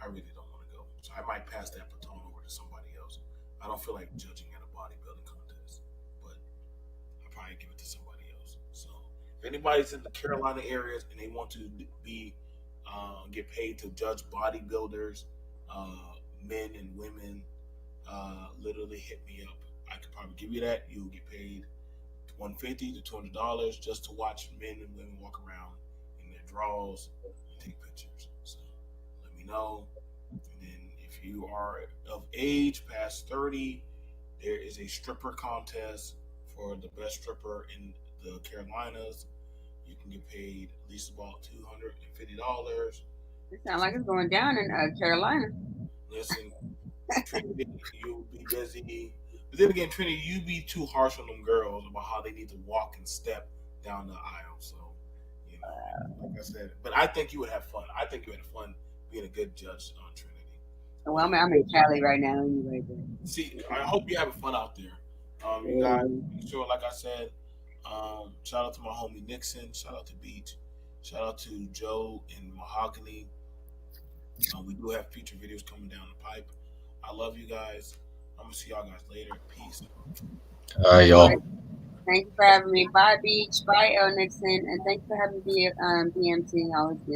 I really don't want to go, so I might pass that baton over to somebody else. I don't feel like judging at a bodybuilding contest, but I'll probably give it to somebody else. So if anybody's in the Carolina areas and they want to be get paid to judge bodybuilders, men and women, literally hit me up. I could probably give you that. You'll get paid $150 to $200 just to watch men and women walk around in their draws and take pictures. So let me know. And then if you are of age past 30, there is a stripper contest for the best stripper in the Carolinas. You can get paid at least about $250. It sounds like it's going down in Carolina. Listen, Trinity, you'll be busy. But then again, Trinity, you be too harsh on them girls about how they need to walk and step down the aisle. So, you know, like I said, but I think you would have fun. I think you would have fun being a good judge on Trinity. Well, I'm in Cali right now anyway. But... See, I hope you're having fun out there. You guys, make sure, like I said, shout out to my homie Nixon. Shout out to Beach. Shout out to Joe and Mahogany. We do have future videos coming down the pipe. I love you guys. I'm going to see y'all guys later. Peace. All right, y'all. Thank you for having me. Bye, Beach. Bye, El Nixon. And thanks for having me at BMT. Always good.